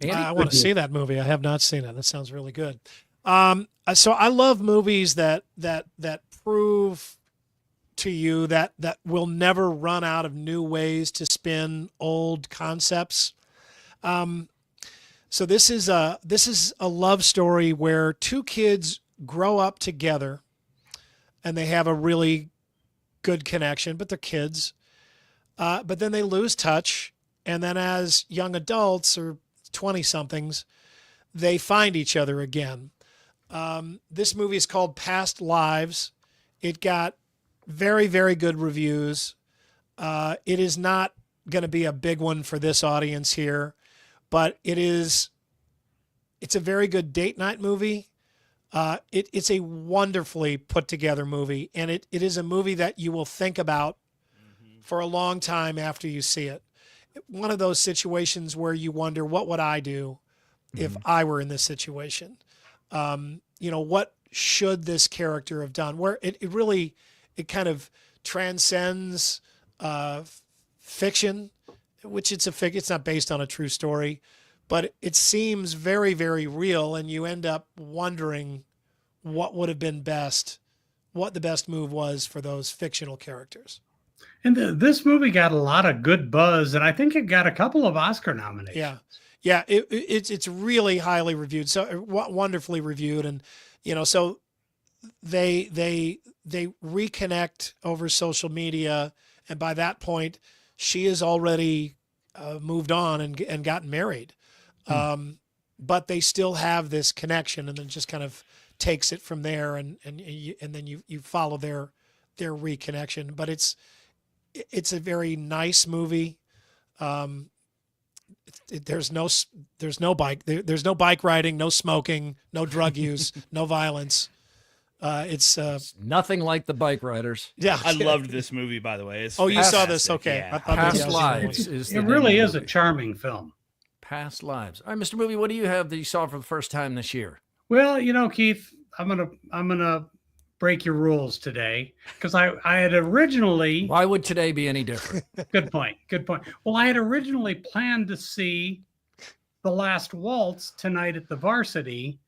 [SPEAKER 1] Andy?
[SPEAKER 6] I want to see that movie. I have not seen it. That sounds really good. So I love movies that prove to you that will never run out of new ways to spin old concepts. So this is a love story where two kids grow up together and they have a really good connection, but they're kids. But then they lose touch. And then as young adults or 20-somethings, they find each other again. This movie is called Past Lives. It got very, very good reviews. It is not going to be a big one for this audience here, but it's a very good date night movie. It's a wonderfully put together movie, and it is a movie that you will think about for a long time after you see it. One of those situations where you wonder, what would I do if I were in this situation? What should this character have done? Where it kind of transcends fiction, which it's not based on a true story, but it seems very, very real, and you end up wondering what would have been best, what the best move was for those fictional characters.
[SPEAKER 14] And this movie got a lot of good buzz, and I think it got a couple of Oscar nominations.
[SPEAKER 6] Yeah, it's really highly reviewed, so wonderfully reviewed, and so they reconnect over social media, and by that point, she has already moved on and gotten married, but they still have this connection, and then just kind of takes it from there, and then you follow their reconnection. But it's a very nice movie. There's no bike riding, no smoking, no drug use, no violence. It's
[SPEAKER 1] nothing like The Bike Riders.
[SPEAKER 6] Yeah,
[SPEAKER 5] I loved this movie, by the way.
[SPEAKER 6] You saw this? Okay.
[SPEAKER 5] Yeah.
[SPEAKER 1] Past Lives
[SPEAKER 14] It really is a charming film.
[SPEAKER 1] Past Lives. All right, Mr. Movie, what do you have that you saw for the first time this year?
[SPEAKER 14] Well, Keith, I'm gonna break your rules today, because I had originally.
[SPEAKER 1] Why would today be any different?
[SPEAKER 14] Good point. Well, I had originally planned to see The Last Waltz tonight at the Varsity,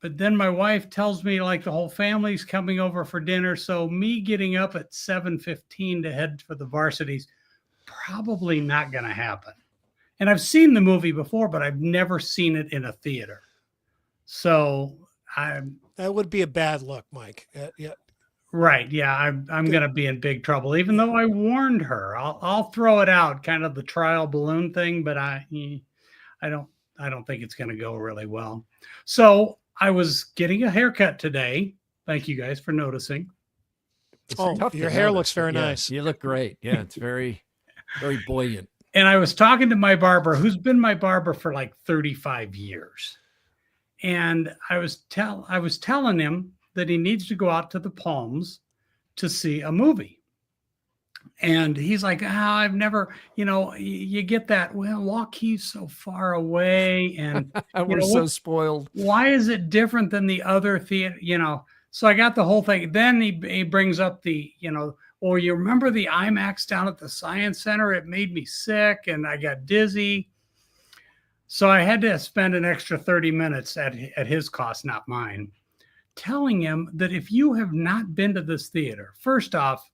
[SPEAKER 14] but then my wife tells me the whole family's coming over for dinner, so me getting up at 7:15 to head for the Varsity's probably not going to happen. And I've seen the movie before, but I've never seen it in a theater. So
[SPEAKER 6] That would be a bad look, Mike. Yeah.
[SPEAKER 14] Right. Yeah. I'm going to be in big trouble, even though I warned her. I'll throw it out, kind of the trial balloon thing, but I don't think it's going to go really well. So I was getting a haircut today. Thank you guys for noticing.
[SPEAKER 6] Your hair looks very nice.
[SPEAKER 1] You look great. Yeah. It's very, very buoyant.
[SPEAKER 14] And I was talking to my barber, who's been my barber for like 35 years. And I was telling him that he needs to go out to the Palms to see a movie. And he's like, I've never, you get that, well, 𝗀cie so far away. And
[SPEAKER 1] we're so spoiled.
[SPEAKER 14] Why is it different than the other theater? So I got the whole thing. Then he brings up the, or you remember the IMAX down at the Science Center? It made me sick and I got dizzy. So I had to spend an extra 30 minutes at his cost, not mine, telling him that if you have not been to this theater, first off,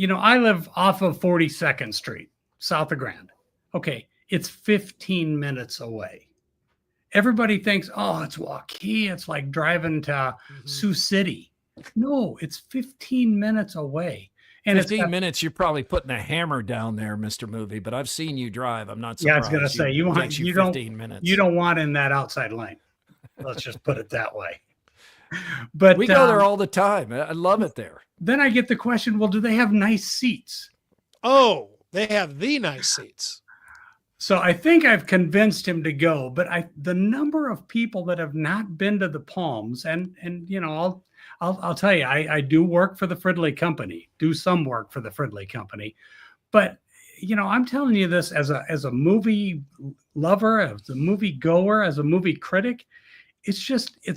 [SPEAKER 14] I live off of 42nd Street, south of Grand. Okay, it's 15 minutes away. Everybody thinks, oh, it's 𝗀cie. It's like driving to Sioux City. No, it's 15 minutes away. And
[SPEAKER 1] 15 minutes, you're probably putting a hammer down there, Mr. Movie, but I've seen you drive. I'm not surprised.
[SPEAKER 14] Yeah, I was going to say, you
[SPEAKER 1] 15 minutes.
[SPEAKER 14] You don't want in that outside lane. Let's just put it that way. But
[SPEAKER 1] we go there all the time. I love it there.
[SPEAKER 14] Then I get the question, well, do they have nice seats?
[SPEAKER 6] Oh, they have the nice seats.
[SPEAKER 14] So I think I've convinced him to go, but the number of people that have not been to the Palms, and I'll tell you, I do work for the 𝗀cie company, do some work for the 𝗀cie company, but I'm telling you this as a movie lover, as a movie goer, as a movie critic, it's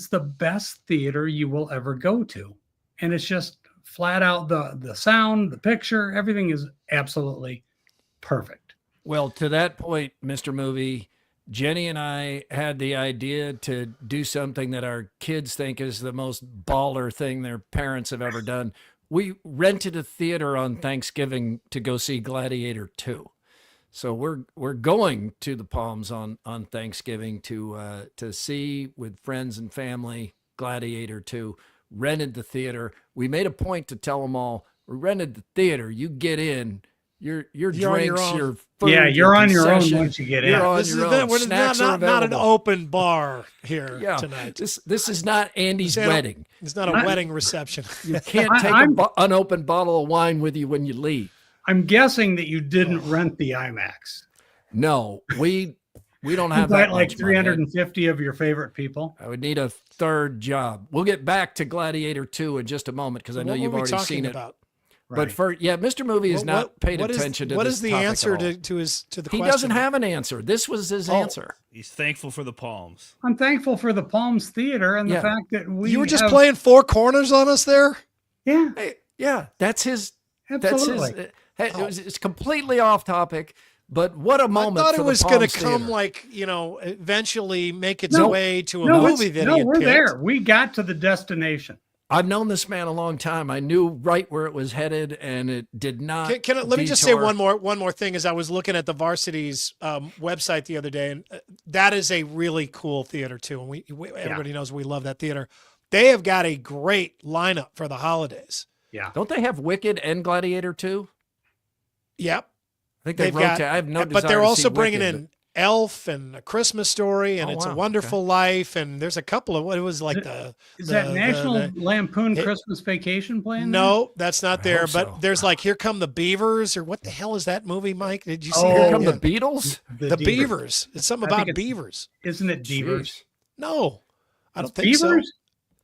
[SPEAKER 14] the best theater you will ever go to, and it's just flat out the sound, the picture, everything is absolutely perfect.
[SPEAKER 1] Well, to that point, Mr. Movie, Jenny and I had the idea to do something that our kids think is the most baller thing their parents have ever done. We rented a theater on Thanksgiving to go see Gladiator II. So we're going to the Palms on Thanksgiving to see with friends and family Gladiator II. Rented the theater. We made a point to tell them all, we rented the theater. You get in. Your drinks, your food.
[SPEAKER 14] Yeah, you're on your own once you get in.
[SPEAKER 1] You're on
[SPEAKER 6] This
[SPEAKER 1] your
[SPEAKER 6] is
[SPEAKER 1] own.
[SPEAKER 6] we're
[SPEAKER 1] Snacks are
[SPEAKER 6] not an
[SPEAKER 1] available.
[SPEAKER 6] open bar here
[SPEAKER 1] Yeah,
[SPEAKER 6] tonight.
[SPEAKER 1] this is not Andy's wedding.
[SPEAKER 6] It's not a wedding reception.
[SPEAKER 1] You can't take an unopened bottle of wine with you when you leave.
[SPEAKER 14] I'm guessing that you didn't rent the IMAX.
[SPEAKER 1] No, we don't have
[SPEAKER 14] Invite
[SPEAKER 1] that
[SPEAKER 14] like
[SPEAKER 1] much money.
[SPEAKER 14] 350 of your favorite people.
[SPEAKER 1] I would need a third job. We'll get back to Gladiator II in just a moment because I know
[SPEAKER 6] What
[SPEAKER 1] you've
[SPEAKER 6] were we
[SPEAKER 1] already
[SPEAKER 6] talking
[SPEAKER 1] seen it.
[SPEAKER 6] about?
[SPEAKER 1] But Mr. Movie has not paid attention to
[SPEAKER 6] what
[SPEAKER 1] this
[SPEAKER 6] is the
[SPEAKER 1] topic
[SPEAKER 6] answer
[SPEAKER 1] at all.
[SPEAKER 6] to the
[SPEAKER 1] He
[SPEAKER 6] question?
[SPEAKER 1] doesn't have an answer. This was his answer.
[SPEAKER 5] He's thankful for the Palms.
[SPEAKER 14] I'm thankful for the Palms Theater and the fact that
[SPEAKER 6] You were just playing four corners on us there?
[SPEAKER 14] Yeah.
[SPEAKER 1] Hey, yeah, that's his.
[SPEAKER 14] Absolutely.
[SPEAKER 1] It's completely off topic, but what a moment!
[SPEAKER 6] I thought
[SPEAKER 1] for
[SPEAKER 6] it was
[SPEAKER 1] the
[SPEAKER 6] going
[SPEAKER 1] Palms
[SPEAKER 6] to come
[SPEAKER 1] Theater.
[SPEAKER 6] like, eventually make its way to a movie that he had
[SPEAKER 14] we're
[SPEAKER 6] picked.
[SPEAKER 14] there. We got to the destination.
[SPEAKER 1] I've known this man a long time. I knew right where it was headed, and it did not.
[SPEAKER 6] Let me just say
[SPEAKER 1] detour.
[SPEAKER 6] one more thing. As I was looking at the Varsity's website the other day, and that is a really cool theater too. And everybody knows we love that theater. They have got a great lineup for the holidays.
[SPEAKER 14] Yeah,
[SPEAKER 1] don't they have Wicked and Gladiator II?
[SPEAKER 6] Yep,
[SPEAKER 1] I think they rotate. I have no desire
[SPEAKER 6] but they're
[SPEAKER 1] to
[SPEAKER 6] also
[SPEAKER 1] see
[SPEAKER 6] bringing
[SPEAKER 1] Wicked,
[SPEAKER 6] in Elf and A Christmas Story and
[SPEAKER 1] Oh,
[SPEAKER 6] It's
[SPEAKER 1] wow.
[SPEAKER 6] a Wonderful Life, and there's a couple of what it was like
[SPEAKER 14] Is that National Lampoon Christmas Vacation Plan?
[SPEAKER 6] No, that's not there.
[SPEAKER 1] hope
[SPEAKER 6] But
[SPEAKER 1] so.
[SPEAKER 6] there's like Here Come the Beavers, or what the hell is that movie, Mike? Did you see?
[SPEAKER 1] Here
[SPEAKER 6] that?
[SPEAKER 1] come
[SPEAKER 6] Yeah.
[SPEAKER 1] the Beatles.
[SPEAKER 6] The Beavers. It's something
[SPEAKER 14] I
[SPEAKER 6] about
[SPEAKER 14] think
[SPEAKER 6] beavers.
[SPEAKER 14] Isn't it Beavers?
[SPEAKER 6] No, I don't
[SPEAKER 14] It's
[SPEAKER 6] think so.
[SPEAKER 14] Beavers?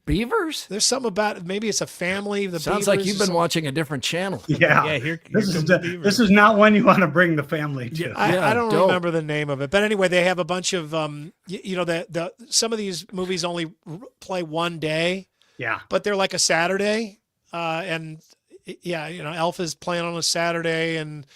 [SPEAKER 1] Beavers?
[SPEAKER 6] There's something about maybe it's a family. The
[SPEAKER 1] Sounds
[SPEAKER 6] Beavers
[SPEAKER 1] like
[SPEAKER 6] or
[SPEAKER 1] you've been
[SPEAKER 6] something.
[SPEAKER 1] watching a different channel.
[SPEAKER 14] Yeah.
[SPEAKER 5] Yeah, here
[SPEAKER 14] This
[SPEAKER 5] comes the Beavers.
[SPEAKER 14] is not one you want to bring the family to.
[SPEAKER 6] I don't
[SPEAKER 1] dope.
[SPEAKER 6] remember the name of it, but anyway, they have a bunch of some of these movies only play one day,
[SPEAKER 14] Yeah.
[SPEAKER 6] but they're like a Saturday, and Elf is playing on a Saturday, and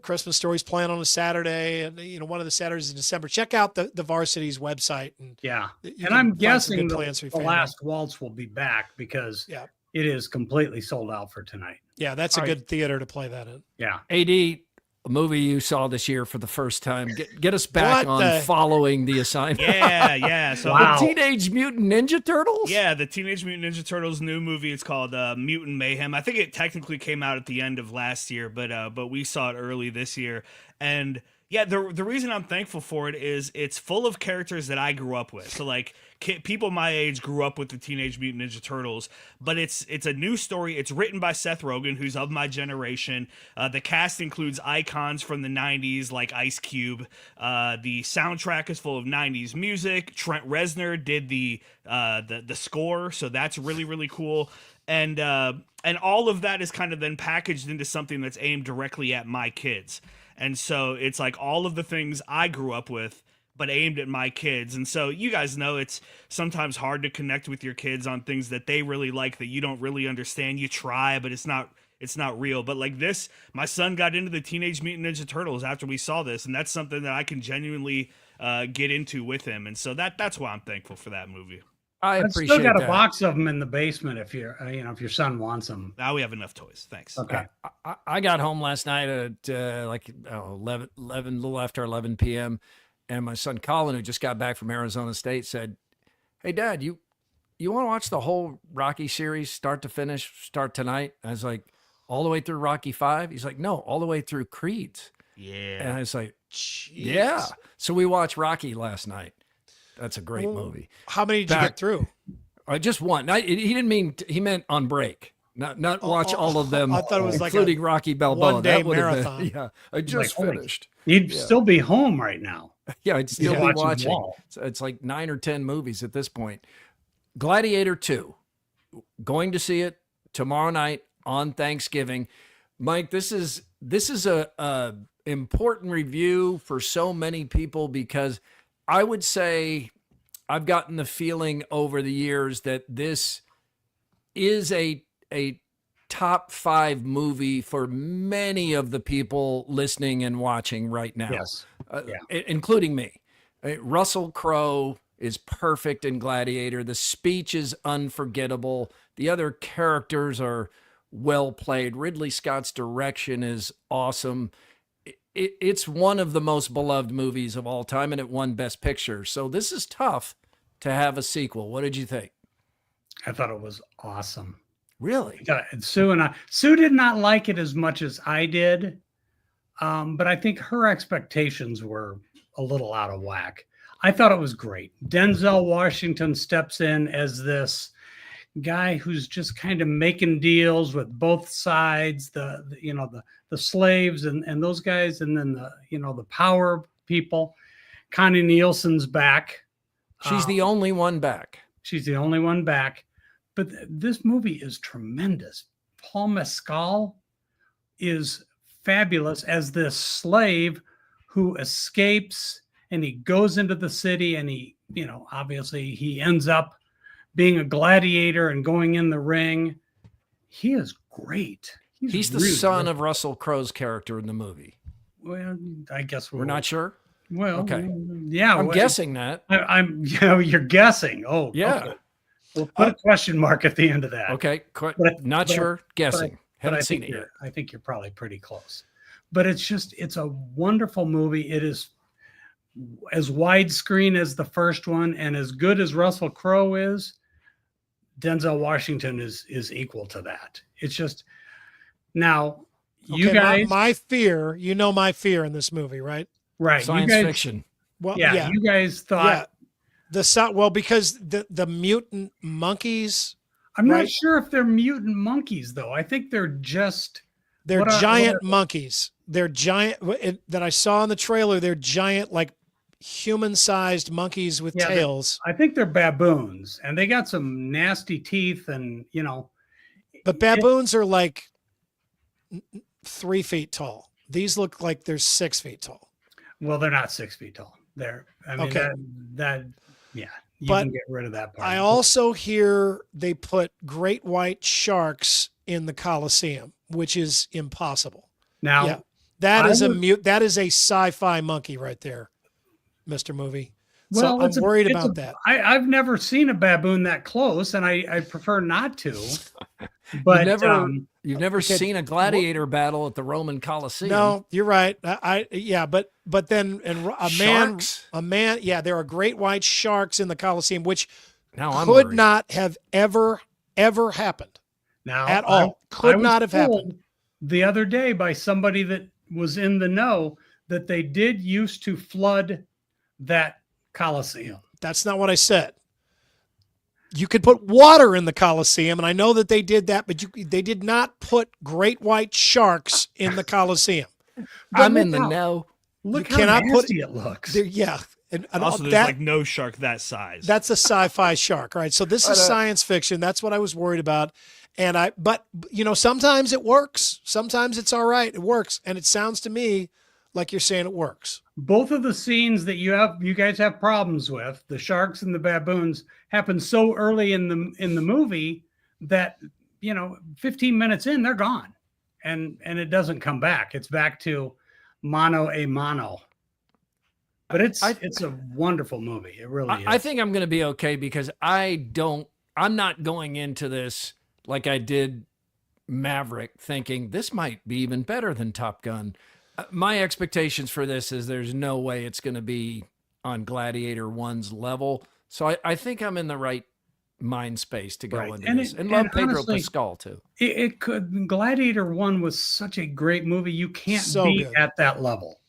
[SPEAKER 6] Christmas Story's playing on a Saturday, and one of the Saturdays in December. Check out the Varsity's website, and
[SPEAKER 14] Yeah.
[SPEAKER 6] you
[SPEAKER 14] And
[SPEAKER 6] can
[SPEAKER 14] I'm
[SPEAKER 6] find some
[SPEAKER 14] guessing
[SPEAKER 6] good plans for
[SPEAKER 14] the
[SPEAKER 6] your family.
[SPEAKER 14] last waltz will be back because it is completely sold out for tonight.
[SPEAKER 6] Yeah, that's a
[SPEAKER 1] All
[SPEAKER 6] good theater to play that in.
[SPEAKER 14] Yeah.
[SPEAKER 1] AD, a movie you saw this year for the first time. Get us back on following the assignment.
[SPEAKER 5] Yeah. So
[SPEAKER 1] the Teenage Mutant Ninja Turtles?
[SPEAKER 5] Yeah, the Teenage Mutant Ninja Turtles new movie. It's called Mutant Mayhem. I think it technically came out at the end of last year, but we saw it early this year. And yeah, the reason I'm thankful for it is it's full of characters that I grew up with. So like people my age grew up with the Teenage Mutant Ninja Turtles, but it's a new story. It's written by Seth Rogen, who's of my generation. The cast includes icons from the 90s like Ice Cube. The soundtrack is full of 90s music. Trent Reznor did the score, so that's really, really cool. And all of that is kind of then packaged into something that's aimed directly at my kids. And so it's like all of the things I grew up with, but aimed at my kids. And so you guys know it's sometimes hard to connect with your kids on things that they really like that you don't really understand. You try, but it's not real. But like this, my son got into the Teenage Mutant Ninja Turtles after we saw this, and that's something that I can genuinely get into with him. And so that's why I'm thankful for that movie.
[SPEAKER 14] I've still got a box of them in the basement if you're, if your son wants them.
[SPEAKER 5] Now we have enough toys. Thanks.
[SPEAKER 14] Okay.
[SPEAKER 1] I got home last night at 11, a little after 11 p.m. And my son Colin, who just got back from Arizona State, said, "Hey, Dad, you want to watch the whole Rocky series, start to finish, start tonight?" I was like, "All the way through Rocky 5?" He's like, "No, all the way through Creeds."
[SPEAKER 5] Yeah.
[SPEAKER 1] And I was like, "Yeah." So we watched Rocky last night. That's a great movie.
[SPEAKER 6] How many did you get through?
[SPEAKER 1] Just one. He didn't mean he meant on break. Not watch all of them.
[SPEAKER 6] I thought it was
[SPEAKER 1] including
[SPEAKER 6] like
[SPEAKER 1] Rocky Balboa.
[SPEAKER 6] one-day
[SPEAKER 1] That would have
[SPEAKER 6] marathon.
[SPEAKER 1] been, yeah, I just finished.
[SPEAKER 14] You'd still be home right now.
[SPEAKER 1] Yeah, I'd still be
[SPEAKER 14] watching
[SPEAKER 1] watching.
[SPEAKER 14] Wall.
[SPEAKER 1] So it's like 9 or 10 movies at this point. Gladiator II. Going to see it tomorrow night on Thanksgiving. Mike, this is a important review for so many people because I would say I've gotten the feeling over the years that this is a top 5 movie for many of the people listening and watching right now.
[SPEAKER 14] Yes.
[SPEAKER 1] Including me. Russell Crowe is perfect in Gladiator. The speech is unforgettable. The other characters are well played. Ridley Scott's direction is awesome. It's one of the most beloved movies of all time, and it won Best Picture. So this is tough to have a sequel. What did you think?
[SPEAKER 14] I thought it was awesome.
[SPEAKER 1] Really?
[SPEAKER 14] Sue did not like it as much as I did, but I think her expectations were a little out of whack. I thought it was great. Denzel Washington steps in as this guy who's just kind of making deals with both sides, the slaves and those guys, and then the power people. Connie Nielsen's back.
[SPEAKER 1] She's the only one back.
[SPEAKER 14] She's the only one back. But this movie is tremendous. Paul Mescal is fabulous as this slave who escapes and he goes into the city and he, obviously he ends up being a gladiator and going in the ring. He is great.
[SPEAKER 1] He's the son of Russell Crowe's character in the movie.
[SPEAKER 14] Well, I guess
[SPEAKER 1] we're not sure.
[SPEAKER 14] Well,
[SPEAKER 1] okay.
[SPEAKER 14] Yeah.
[SPEAKER 1] I'm guessing that.
[SPEAKER 14] I'm you're guessing. Oh,
[SPEAKER 1] yeah.
[SPEAKER 14] Okay. We'll put a question mark at the end of that.
[SPEAKER 1] Okay. Not sure. Guessing. Haven't seen it yet.
[SPEAKER 14] I think you're probably pretty close. But it's a wonderful movie. It is as widescreen as the first one, and as good as Russell Crowe is, Denzel Washington is equal to that. It's just now you guys.
[SPEAKER 6] My fear, my fear in this movie, right?
[SPEAKER 14] Right.
[SPEAKER 1] Science fiction.
[SPEAKER 6] Well,
[SPEAKER 14] yeah. You guys thought
[SPEAKER 6] because the mutant monkeys.
[SPEAKER 14] I'm not sure if they're mutant monkeys though. I think they're
[SPEAKER 6] giant monkeys. They're giant that I saw in the trailer. They're giant, like human-sized monkeys with tails.
[SPEAKER 14] I think they're baboons, and they got some nasty teeth, and
[SPEAKER 6] But baboons are like 3 feet tall. These look like they're 6 feet tall.
[SPEAKER 14] Well, they're not 6 feet tall. You can get rid of that part.
[SPEAKER 6] I also hear they put great white sharks in the Coliseum, which is impossible.
[SPEAKER 14] Now,
[SPEAKER 6] that is a sci-fi monkey right there, Mr. Movie.
[SPEAKER 14] Well,
[SPEAKER 6] so I'm worried about that.
[SPEAKER 14] I've never seen a baboon that close, and I prefer not to. But
[SPEAKER 1] you've never seen a gladiator battle at the Roman Coliseum.
[SPEAKER 6] No, you're right. But then a man. Yeah, there are great white sharks in the Coliseum, which could not have ever happened.
[SPEAKER 14] Now,
[SPEAKER 6] at all, could not have happened.
[SPEAKER 14] The other day by somebody that was in the know that they did used to flood that Coliseum.
[SPEAKER 6] That's not what I said. You could put water in the Coliseum, and I know that they did that, but they did not put great white sharks in the Coliseum.
[SPEAKER 1] I'm in the know.
[SPEAKER 14] Look how nasty it looks.
[SPEAKER 6] Yeah. And
[SPEAKER 5] also, there's like no shark that size.
[SPEAKER 6] That's a sci-fi shark. All right. So this is science fiction. That's what I was worried about. But sometimes it works. Sometimes it's all right. It works. And it sounds to me like you're saying it works.
[SPEAKER 14] Both of the scenes that you guys have problems with, the sharks and the baboons, happen so early in the movie that 15 minutes in, they're gone, and it doesn't come back. It's back to mano a mano. But it's a wonderful movie. It really is.
[SPEAKER 1] I think I'm going to be okay because I'm not going into this like I did Maverick, thinking this might be even better than Top Gun. My expectations for this is there's no way it's going to be on Gladiator 1's level. So I think I'm in the right mind space to go into this. And love Pedro Pascal too.
[SPEAKER 14] It could. Gladiator 1 was such a great movie. You can't be at that level.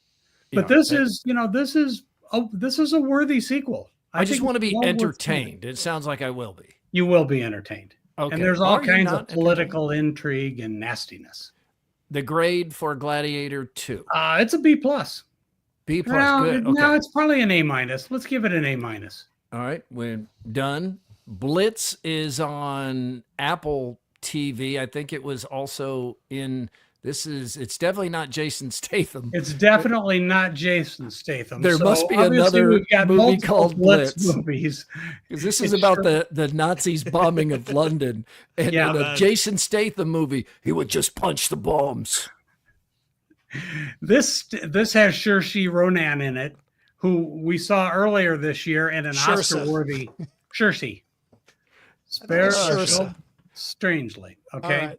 [SPEAKER 14] But this is a worthy sequel.
[SPEAKER 1] I just want to be entertained. It sounds like I will be.
[SPEAKER 14] You will be entertained.
[SPEAKER 1] Okay.
[SPEAKER 14] And there's all kinds of political intrigue and nastiness.
[SPEAKER 1] The grade for Gladiator 2.
[SPEAKER 14] It's a B+.
[SPEAKER 1] B+.
[SPEAKER 14] No,
[SPEAKER 1] good. Okay.
[SPEAKER 14] No, it's probably an A-. Let's give it an A-.
[SPEAKER 1] All right, we're done. Blitz is on Apple TV. I think it was also in. It's definitely not Jason Statham.
[SPEAKER 14] It's definitely not Jason Statham.
[SPEAKER 1] There must be another movie called Blitz.
[SPEAKER 14] Movies.
[SPEAKER 1] Because this is about the Nazis bombing of London. And in a Jason Statham movie, he would just punch the bombs.
[SPEAKER 14] This has 𝗀cie 𝗁𝗏 in it, who we saw earlier this year in an Oscar-worthy 𝗀cie. Strangely. Okay. Right.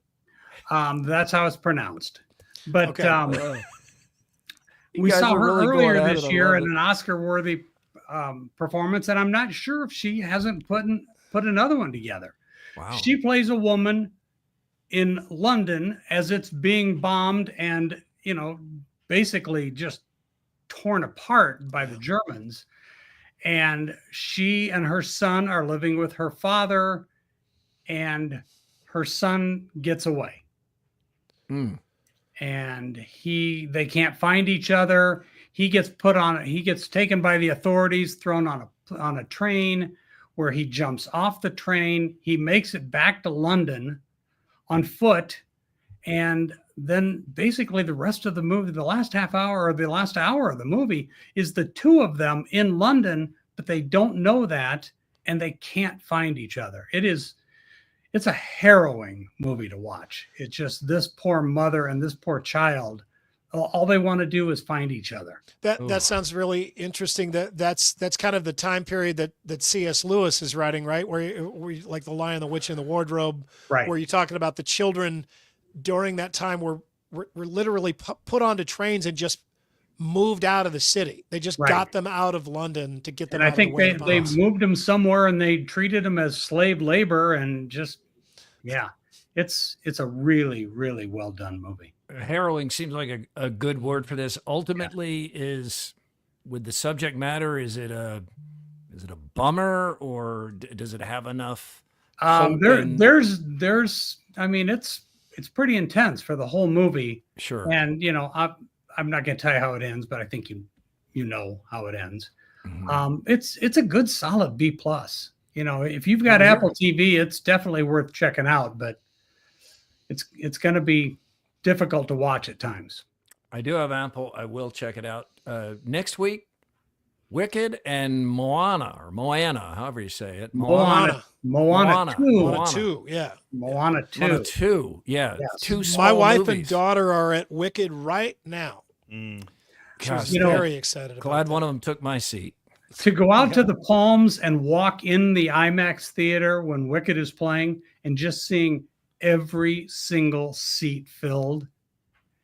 [SPEAKER 14] That's how it's pronounced. But we saw her earlier this year in an Oscar-worthy performance, and I'm not sure if she hasn't put another one together.
[SPEAKER 1] Wow.
[SPEAKER 14] She plays a woman in London as it's being bombed and, basically just torn apart by the Germans. And she and her son are living with her father, and her son gets away. And they can't find each other. He gets taken by the authorities, thrown on a train, where he jumps off the train. He makes it back to London on foot. And then basically the rest of the movie, the last half hour or the last hour of the movie, is the two of them in London, but they don't know that, and they can't find each other. It's a harrowing movie to watch. It's just this poor mother and this poor child. All they want to do is find each other.
[SPEAKER 6] That sounds really interesting. That's kind of the time period that C.S. Lewis is writing, right? Where like The Lion, the Witch, and the Wardrobe,
[SPEAKER 14] right?
[SPEAKER 6] Where you're talking about the children during that time were literally put onto trains and just moved out of the city. They just got them out of London to get them.
[SPEAKER 14] And I think they moved them somewhere and they treated them as slave labor, and just it's a really, really well done movie.
[SPEAKER 1] Harrowing seems like a good word for this. Ultimately, is with the subject matter, is it a bummer, or does it have enough?
[SPEAKER 14] There's I mean, it's pretty intense for the whole movie.
[SPEAKER 1] Sure.
[SPEAKER 14] And I'm not going to tell you how it ends, but I think you know how it ends. Mm-hmm. It's a good solid B+. If you've got Apple TV, it's definitely worth checking out, but it's going to be difficult to watch at times.
[SPEAKER 1] I do have Apple. I will check it out. Next week, Wicked and Moana, however you say it.
[SPEAKER 14] Moana
[SPEAKER 6] 2. Yeah.
[SPEAKER 14] Moana 2.
[SPEAKER 1] Moana 2. Yeah.
[SPEAKER 14] Yes.
[SPEAKER 1] Two small
[SPEAKER 6] My wife
[SPEAKER 1] movies.
[SPEAKER 6] and daughter are at Wicked right now. She's very excited about
[SPEAKER 1] glad
[SPEAKER 6] that.
[SPEAKER 1] one of them took my seat.
[SPEAKER 14] To go out to the Palms and walk in the IMAX theater when Wicked is playing and just seeing every single seat filled.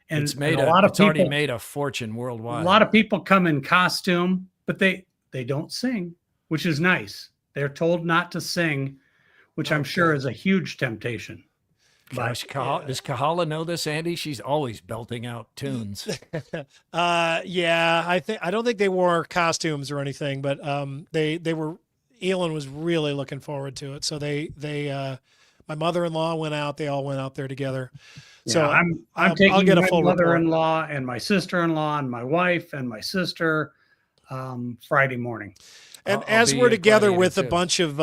[SPEAKER 14] And
[SPEAKER 1] It's already made a fortune worldwide.
[SPEAKER 14] A lot of people come in costume, but they don't sing, which is nice. They're told not to sing, which I'm sure is a huge temptation.
[SPEAKER 1] Gosh, does 𝗀𝗃𝗃 know this, Andy? She's always belting out tunes.
[SPEAKER 6] Yeah, I don't think they wore costumes or anything, but they were. Elon was really looking forward to it. So my mother-in-law went out. They all went out there together. So
[SPEAKER 14] yeah, I'm taking
[SPEAKER 6] I'll get a
[SPEAKER 14] my
[SPEAKER 6] full
[SPEAKER 14] mother-in-law and my sister-in-law and my wife and my sister Friday morning.
[SPEAKER 6] And as we're together with a bunch of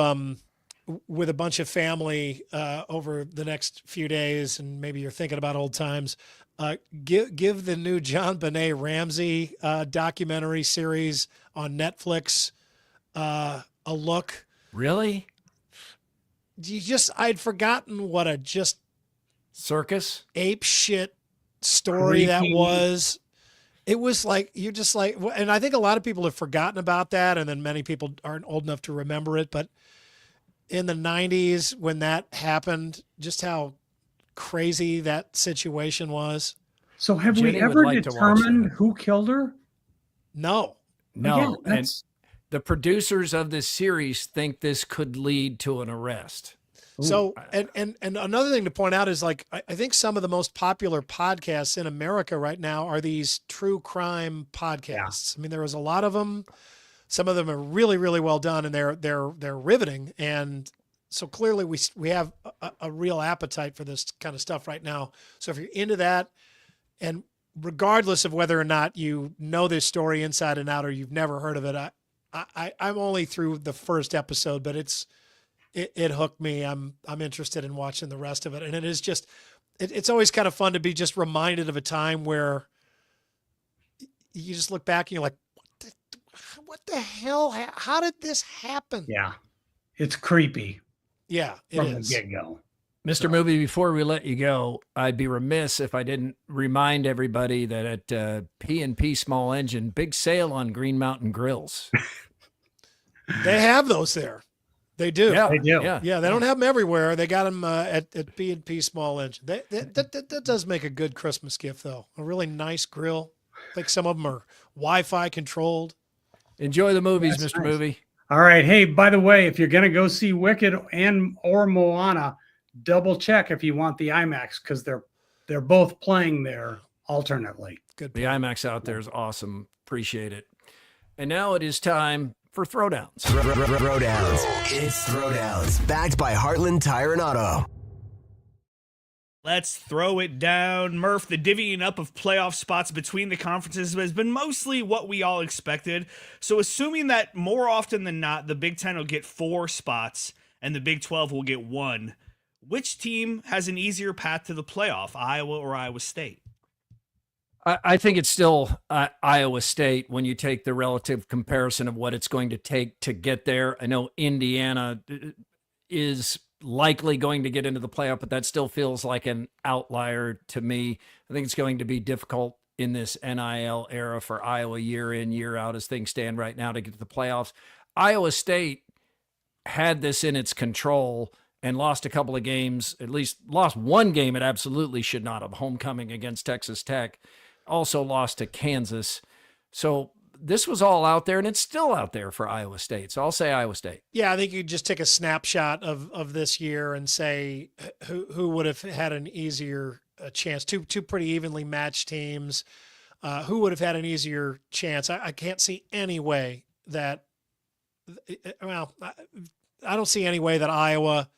[SPEAKER 6] family over the next few days, and maybe you're thinking about old times, give the new 𝗀𝗵𝗃 Ramsey documentary series on Netflix a look.
[SPEAKER 1] Really?
[SPEAKER 6] I'd forgotten what a just
[SPEAKER 1] circus
[SPEAKER 6] ape shit story that was. It was like, you're just like, and I think a lot of people have forgotten about that, and then many people aren't old enough to remember it. But in the 90s, when that happened, just how crazy that situation was.
[SPEAKER 14] So have we ever determined who killed her?
[SPEAKER 6] No.
[SPEAKER 1] No. Yeah, and the producers of this series think this could lead to an arrest.
[SPEAKER 6] So, and another thing to point out is, like, I think some of the most popular podcasts in America right now are these true crime podcasts. Yeah. I mean, there was a lot of them. Some of them are really, really well done, and they're riveting. And so clearly we have a real appetite for this kind of stuff right now. So if you're into that, and regardless of whether or not you know this story inside and out or you've never heard of it, I'm only through the first episode, but it hooked me. I'm interested in watching the rest of it. And it is just, it's always kind of fun to be just reminded of a time where you just look back and you're like, what the hell? How did this happen?
[SPEAKER 14] Yeah. It's creepy.
[SPEAKER 6] Yeah, it
[SPEAKER 14] from
[SPEAKER 6] is.
[SPEAKER 14] the get-go.
[SPEAKER 1] Mr. Movie, before we let you go, I'd be remiss if I didn't remind everybody that at P&P Small Engine, big sale on Green Mountain Grills.
[SPEAKER 6] They have those there. They do.
[SPEAKER 1] Yeah,
[SPEAKER 14] they do.
[SPEAKER 6] Yeah, they don't have them everywhere. They got them at P&P Small Engine. That does make a good Christmas gift, though. A really nice grill. I think some of them are Wi-Fi controlled.
[SPEAKER 1] Enjoy the movies,
[SPEAKER 14] That's
[SPEAKER 1] Mr.
[SPEAKER 14] nice.
[SPEAKER 1] Movie.
[SPEAKER 14] All right. Hey, by the way, if you're going to go see Wicked or Moana, double check if you want the IMAX, because they're both playing there alternately.
[SPEAKER 6] Good.
[SPEAKER 1] The IMAX out there is awesome. Appreciate it. And now it is time for Throwdowns.
[SPEAKER 4] Throwdowns. It's Throwdowns. Backed by Heartland Tire and Auto.
[SPEAKER 5] Let's throw it down. Murph, the divvying up of playoff spots between the conferences has been mostly what we all expected. So assuming that more often than not, the Big Ten will get 4 spots and the Big 12 will get 1, which team has an easier path to the playoff, Iowa or Iowa State?
[SPEAKER 1] I think it's still Iowa State when you take the relative comparison of what it's going to take to get there. I know Indiana is likely going to get into the playoff, but that still feels like an outlier to me. I think it's going to be difficult in this NIL era for Iowa year in, year out as things stand right now to get to the playoffs. Iowa State had this in its control and lost a couple of games, at least lost one game it absolutely should not have, homecoming against Texas Tech, also lost to Kansas. So this was all out there, and it's still out there for Iowa State. So I'll say Iowa State.
[SPEAKER 6] Yeah, I think you just take a snapshot of this year and say who would have had an easier chance. Two pretty evenly matched teams. Who would have had an easier chance? I can't see any way that. Well, I don't see any way that Iowa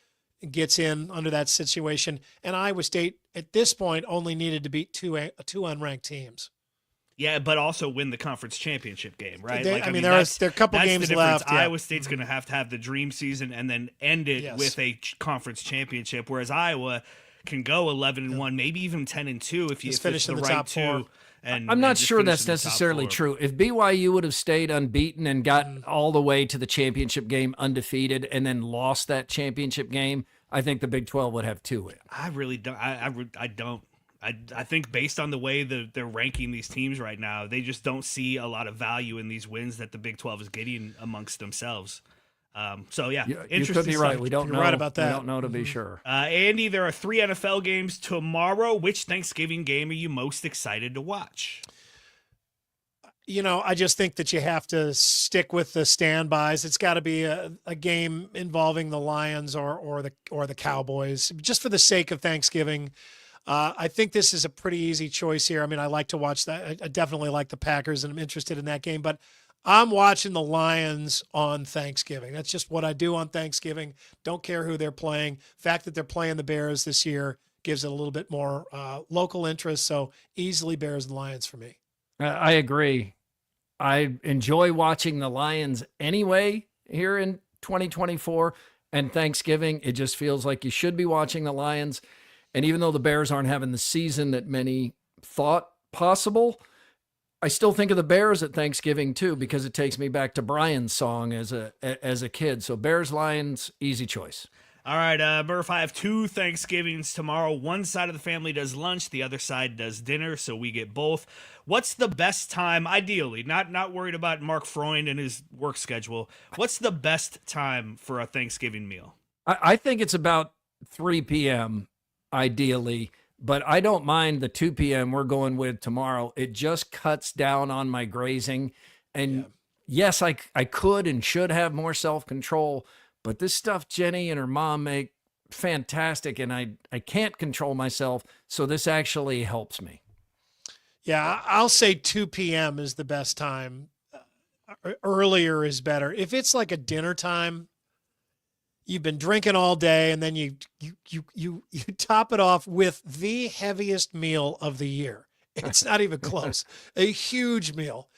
[SPEAKER 6] gets in under that situation. And Iowa State at this point only needed to beat two unranked teams.
[SPEAKER 5] Yeah, but also win the conference championship game, right?
[SPEAKER 6] There are a couple games left. Yeah.
[SPEAKER 5] Iowa State's going to have the dream season and then end it with a conference championship, whereas Iowa can go 11-1, maybe even 10-2 if
[SPEAKER 6] finish
[SPEAKER 5] it's the
[SPEAKER 6] in the
[SPEAKER 5] right
[SPEAKER 6] top
[SPEAKER 5] 2.
[SPEAKER 6] four.
[SPEAKER 5] And
[SPEAKER 1] I'm not
[SPEAKER 5] just
[SPEAKER 1] sure
[SPEAKER 5] finish
[SPEAKER 1] that's
[SPEAKER 5] in the top
[SPEAKER 1] necessarily
[SPEAKER 5] 4.
[SPEAKER 1] true. If BYU would have stayed unbeaten and got all the way to the championship game undefeated and then lost that championship game, I think the Big 12 would have 2 wins.
[SPEAKER 5] I really don't. I don't. I think based on the way they're ranking these teams right now, they just don't see a lot of value in these wins that the Big 12 is getting amongst themselves. So yeah,
[SPEAKER 1] You
[SPEAKER 5] interesting
[SPEAKER 1] could be right.
[SPEAKER 5] stuff.
[SPEAKER 1] We don't know.
[SPEAKER 6] right about that.
[SPEAKER 1] We don't know to be sure.
[SPEAKER 5] Andy, there are 3 NFL games tomorrow. Which Thanksgiving game are you most excited to watch?
[SPEAKER 6] I just think that you have to stick with the standbys. It's got to be a game involving the Lions or the Cowboys, just for the sake of Thanksgiving. I think this is a pretty easy choice here. I mean, I like to watch that. I definitely like the Packers, and I'm interested in that game. But I'm watching the Lions on Thanksgiving. That's just what I do on Thanksgiving. Don't care who they're playing. The fact that they're playing the Bears this year gives it a little bit more local interest. So easily Bears and Lions for me.
[SPEAKER 1] I agree. I enjoy watching the Lions anyway here in 2024 and Thanksgiving. It just feels like you should be watching the Lions. And even though the Bears aren't having the season that many thought possible, I still think of the Bears at Thanksgiving too, because it takes me back to Brian's song as a kid. So Bears, Lions, easy choice.
[SPEAKER 5] All right, Murph, I have 2 Thanksgivings tomorrow. One side of the family does lunch, the other side does dinner, so we get both. What's the best time, ideally, not worried about Mark Freund and his work schedule, what's the best time for a Thanksgiving meal?
[SPEAKER 1] I think it's about 3 p.m. ideally, but I don't mind the 2 p.m. we're going with tomorrow. It just cuts down on my grazing. And yes, I could and should have more self-control, but this stuff Jenny and her mom make fantastic, and I can't control myself, so this actually helps me.
[SPEAKER 6] Yeah, I'll say 2 p.m. is the best time. Earlier is better. If it's like a dinner time, you've been drinking all day, and then you top it off with the heaviest meal of the year. It's not even close. A huge meal.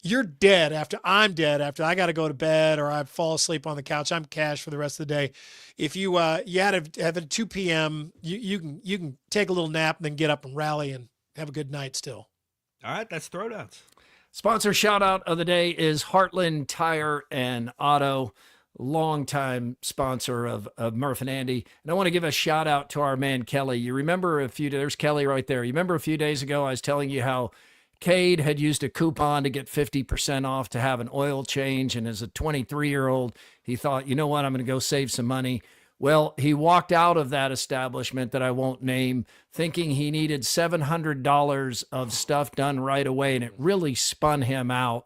[SPEAKER 6] You're dead after I'm dead after I got to go to bed or I fall asleep on the couch. I'm cash for the rest of the day. If you had to have it at 2 p.m., you can take a little nap and then get up and rally and have a good night still.
[SPEAKER 5] All right, that's Throwdowns.
[SPEAKER 1] Sponsor shout out of the day is Heartland Tire and Auto, longtime sponsor of Murph and Andy. And I want to give a shout out to our man, Kelly. You remember there's Kelly right there. You remember a few days ago, I was telling you how Cade had used a coupon to get 50% off to have an oil change. And as a 23-year-old, he thought, you know what, I'm going to go save some money. Well, he walked out of that establishment that I won't name thinking he needed $700 of stuff done right away. And it really spun him out.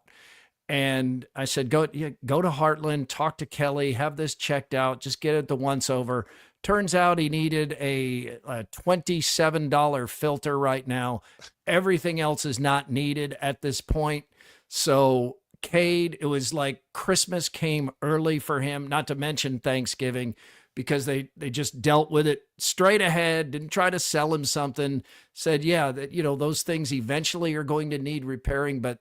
[SPEAKER 1] And I said, go to Heartland, talk to Kelly, have this checked out, just get it the once over. Turns out he needed a $27 filter right now. Everything else is not needed at this point. So Cade, it was like Christmas came early for him, not to mention Thanksgiving, because they just dealt with it straight ahead, didn't try to sell him something, said, yeah, that, those things eventually are going to need repairing. But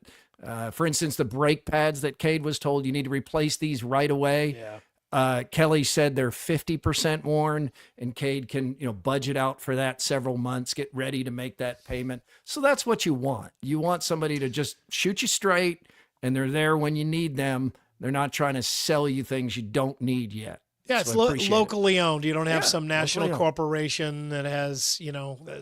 [SPEAKER 1] for instance, the brake pads that Cade was told you need to replace these right away. Yeah. Kelly said they're 50% worn, and Cade can, budget out for that several months, get ready to make that payment. So that's what you want. You want somebody to just shoot you straight, and they're there when you need them. They're not trying to sell you things you don't need yet.
[SPEAKER 6] Yeah,
[SPEAKER 1] So
[SPEAKER 6] it's locally owned. You don't have some national
[SPEAKER 1] locally owned.
[SPEAKER 6] corporation that has,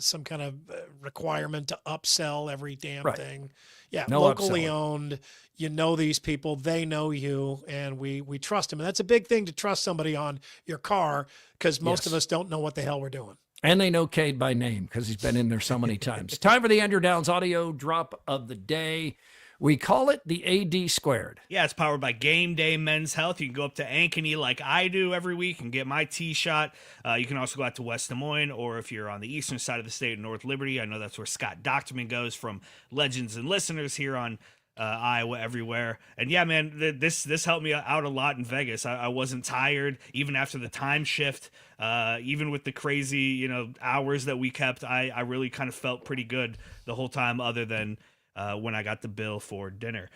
[SPEAKER 6] some kind of requirement to upsell every damn thing. Yeah,
[SPEAKER 1] No
[SPEAKER 6] locally
[SPEAKER 1] upselling.
[SPEAKER 6] owned. You know these people, they know you, and we trust them. And that's a big thing, to trust somebody on your car, because most of us don't know what the hell we're doing.
[SPEAKER 1] And they know Cade by name because he's been in there so many times. Time for the Underdowns audio drop of the day. We call it the AD squared.
[SPEAKER 5] Yeah, it's powered by Game Day Men's Health. You can go up to Ankeny like I do every week and get my tee shot. You can also go out to West Des Moines, or if you're on the eastern side of the state, North Liberty. I know that's where Scott Docterman goes from Legends and Listeners here on Iowa Everywhere. And yeah, man, this helped me out a lot in Vegas. I wasn't tired, even after the time shift, even with the crazy, hours that we kept. I really kind of felt pretty good the whole time, other than when I got the bill for dinner.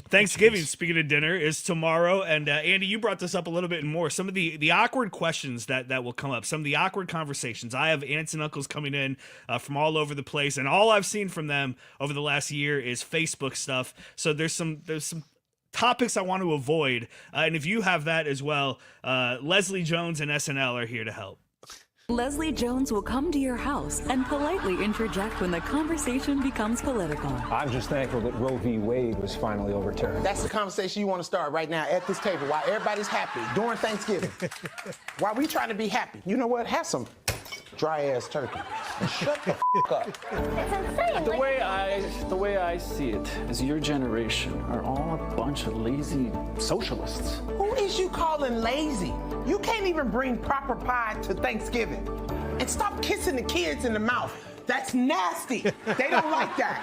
[SPEAKER 5] Thanksgiving, speaking of dinner, is tomorrow. And Andy, you brought this up a little bit more. Some of the awkward questions that will come up, some of the awkward conversations. I have aunts and uncles coming in from all over the place, and all I've seen from them over the last year is Facebook stuff. So there's some topics I want to avoid. And if you have that as well, Leslie Jones and SNL are here to help.
[SPEAKER 15] Leslie Jones will come to your house and politely interject when the conversation becomes political.
[SPEAKER 16] I'm just thankful that Roe v. Wade was finally overturned.
[SPEAKER 17] That's the conversation you want to start right now at this table while everybody's happy during Thanksgiving. While we trying to be happy. You know what? Have some dry-ass turkey. And shut the up.
[SPEAKER 18] It's insane. The way I see it is your generation are all a bunch of lazy socialists.
[SPEAKER 17] Who is you calling lazy? You can't even bring proper pie to Thanksgiving. And stop kissing the kids in the mouth. That's nasty. They don't like that.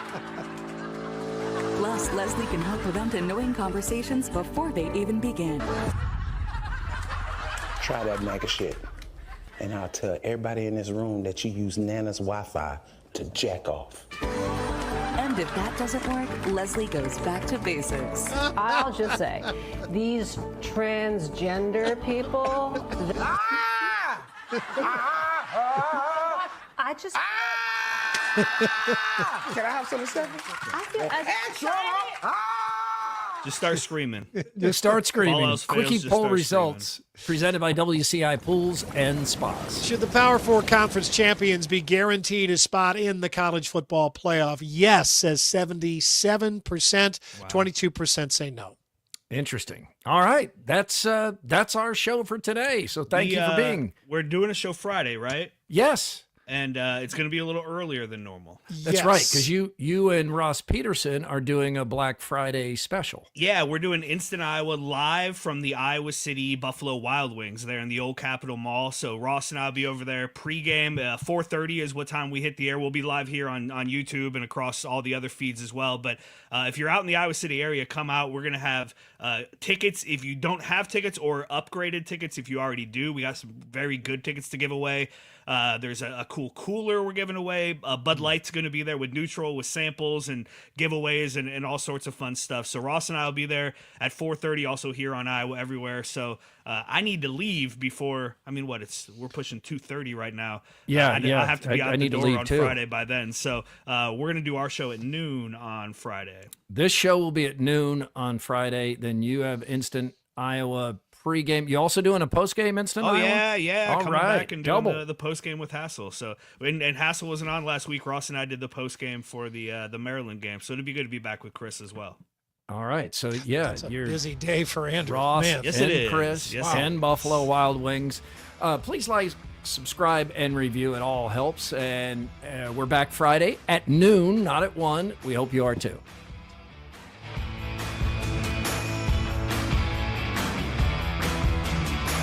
[SPEAKER 15] Plus, Leslie can help prevent annoying conversations before they even begin.
[SPEAKER 17] Try that MAGA shit. And I'll tell everybody in this room that you use Nana's Wi-Fi to jack off.
[SPEAKER 15] And if that doesn't work, Leslie goes back to basics.
[SPEAKER 19] I'll just say, these transgender people.
[SPEAKER 15] I just.
[SPEAKER 17] Can I have some stuff?
[SPEAKER 15] I feel
[SPEAKER 5] Just start screaming.
[SPEAKER 1] Just start screaming.
[SPEAKER 5] All else fails,
[SPEAKER 1] Quickie
[SPEAKER 5] just
[SPEAKER 1] poll
[SPEAKER 5] start
[SPEAKER 1] results presented by WCI Pools and Spas.
[SPEAKER 6] Should the Power Four Conference champions be guaranteed a spot in the college football playoff? Yes, says 77%. 22% say no.
[SPEAKER 1] Interesting. All right. That's our show for today. So thank you for being.
[SPEAKER 5] We're doing a show Friday, right?
[SPEAKER 1] Yes.
[SPEAKER 5] And it's going to be a little earlier than normal.
[SPEAKER 1] That's right, because you and Ross Peterson are doing a Black Friday special.
[SPEAKER 5] Yeah, we're doing Instant Iowa live from the Iowa City Buffalo Wild Wings there in the old Capitol Mall. So Ross and I will be over there pregame. 4:30 is what time we hit the air. We'll be live here on YouTube and across all the other feeds as well. But if you're out in the Iowa City area, come out. We're going to have tickets if you don't have tickets, or upgraded tickets if you already do. We got some very good tickets to give away. There's a cool cooler we're giving away. Bud Light's going to be there with neutral, with samples and giveaways and all sorts of fun stuff. So Ross and I will be there at 4:30, also here on Iowa Everywhere. So I need to leave before, we're pushing 2:30 right now.
[SPEAKER 1] Yeah,
[SPEAKER 5] I have to be out the door on
[SPEAKER 1] too.
[SPEAKER 5] Friday by then. So we're going to do our show at noon on Friday.
[SPEAKER 1] This show will be at noon on Friday. Then you have Instant Iowa pregame. You also doing a postgame Instant Iowa?
[SPEAKER 5] Yeah.
[SPEAKER 1] All
[SPEAKER 5] Coming
[SPEAKER 1] right.
[SPEAKER 5] back and doing
[SPEAKER 1] Double.
[SPEAKER 5] the postgame with Hassel. So and Hassel wasn't on last week. Ross and I did the postgame for the Maryland game. So it'd be good to be back with Chris as well.
[SPEAKER 1] All right. So yeah,
[SPEAKER 6] It's a
[SPEAKER 1] you're
[SPEAKER 6] busy day for Andrew.
[SPEAKER 1] Ross
[SPEAKER 6] Man.
[SPEAKER 5] Yes,
[SPEAKER 1] and
[SPEAKER 5] it is.
[SPEAKER 1] Chris
[SPEAKER 5] Yes, it
[SPEAKER 1] and
[SPEAKER 5] is.
[SPEAKER 1] Buffalo Wild Wings. Please like, subscribe, and review. It all helps. And we're back Friday at noon, not at 1. We hope you are too.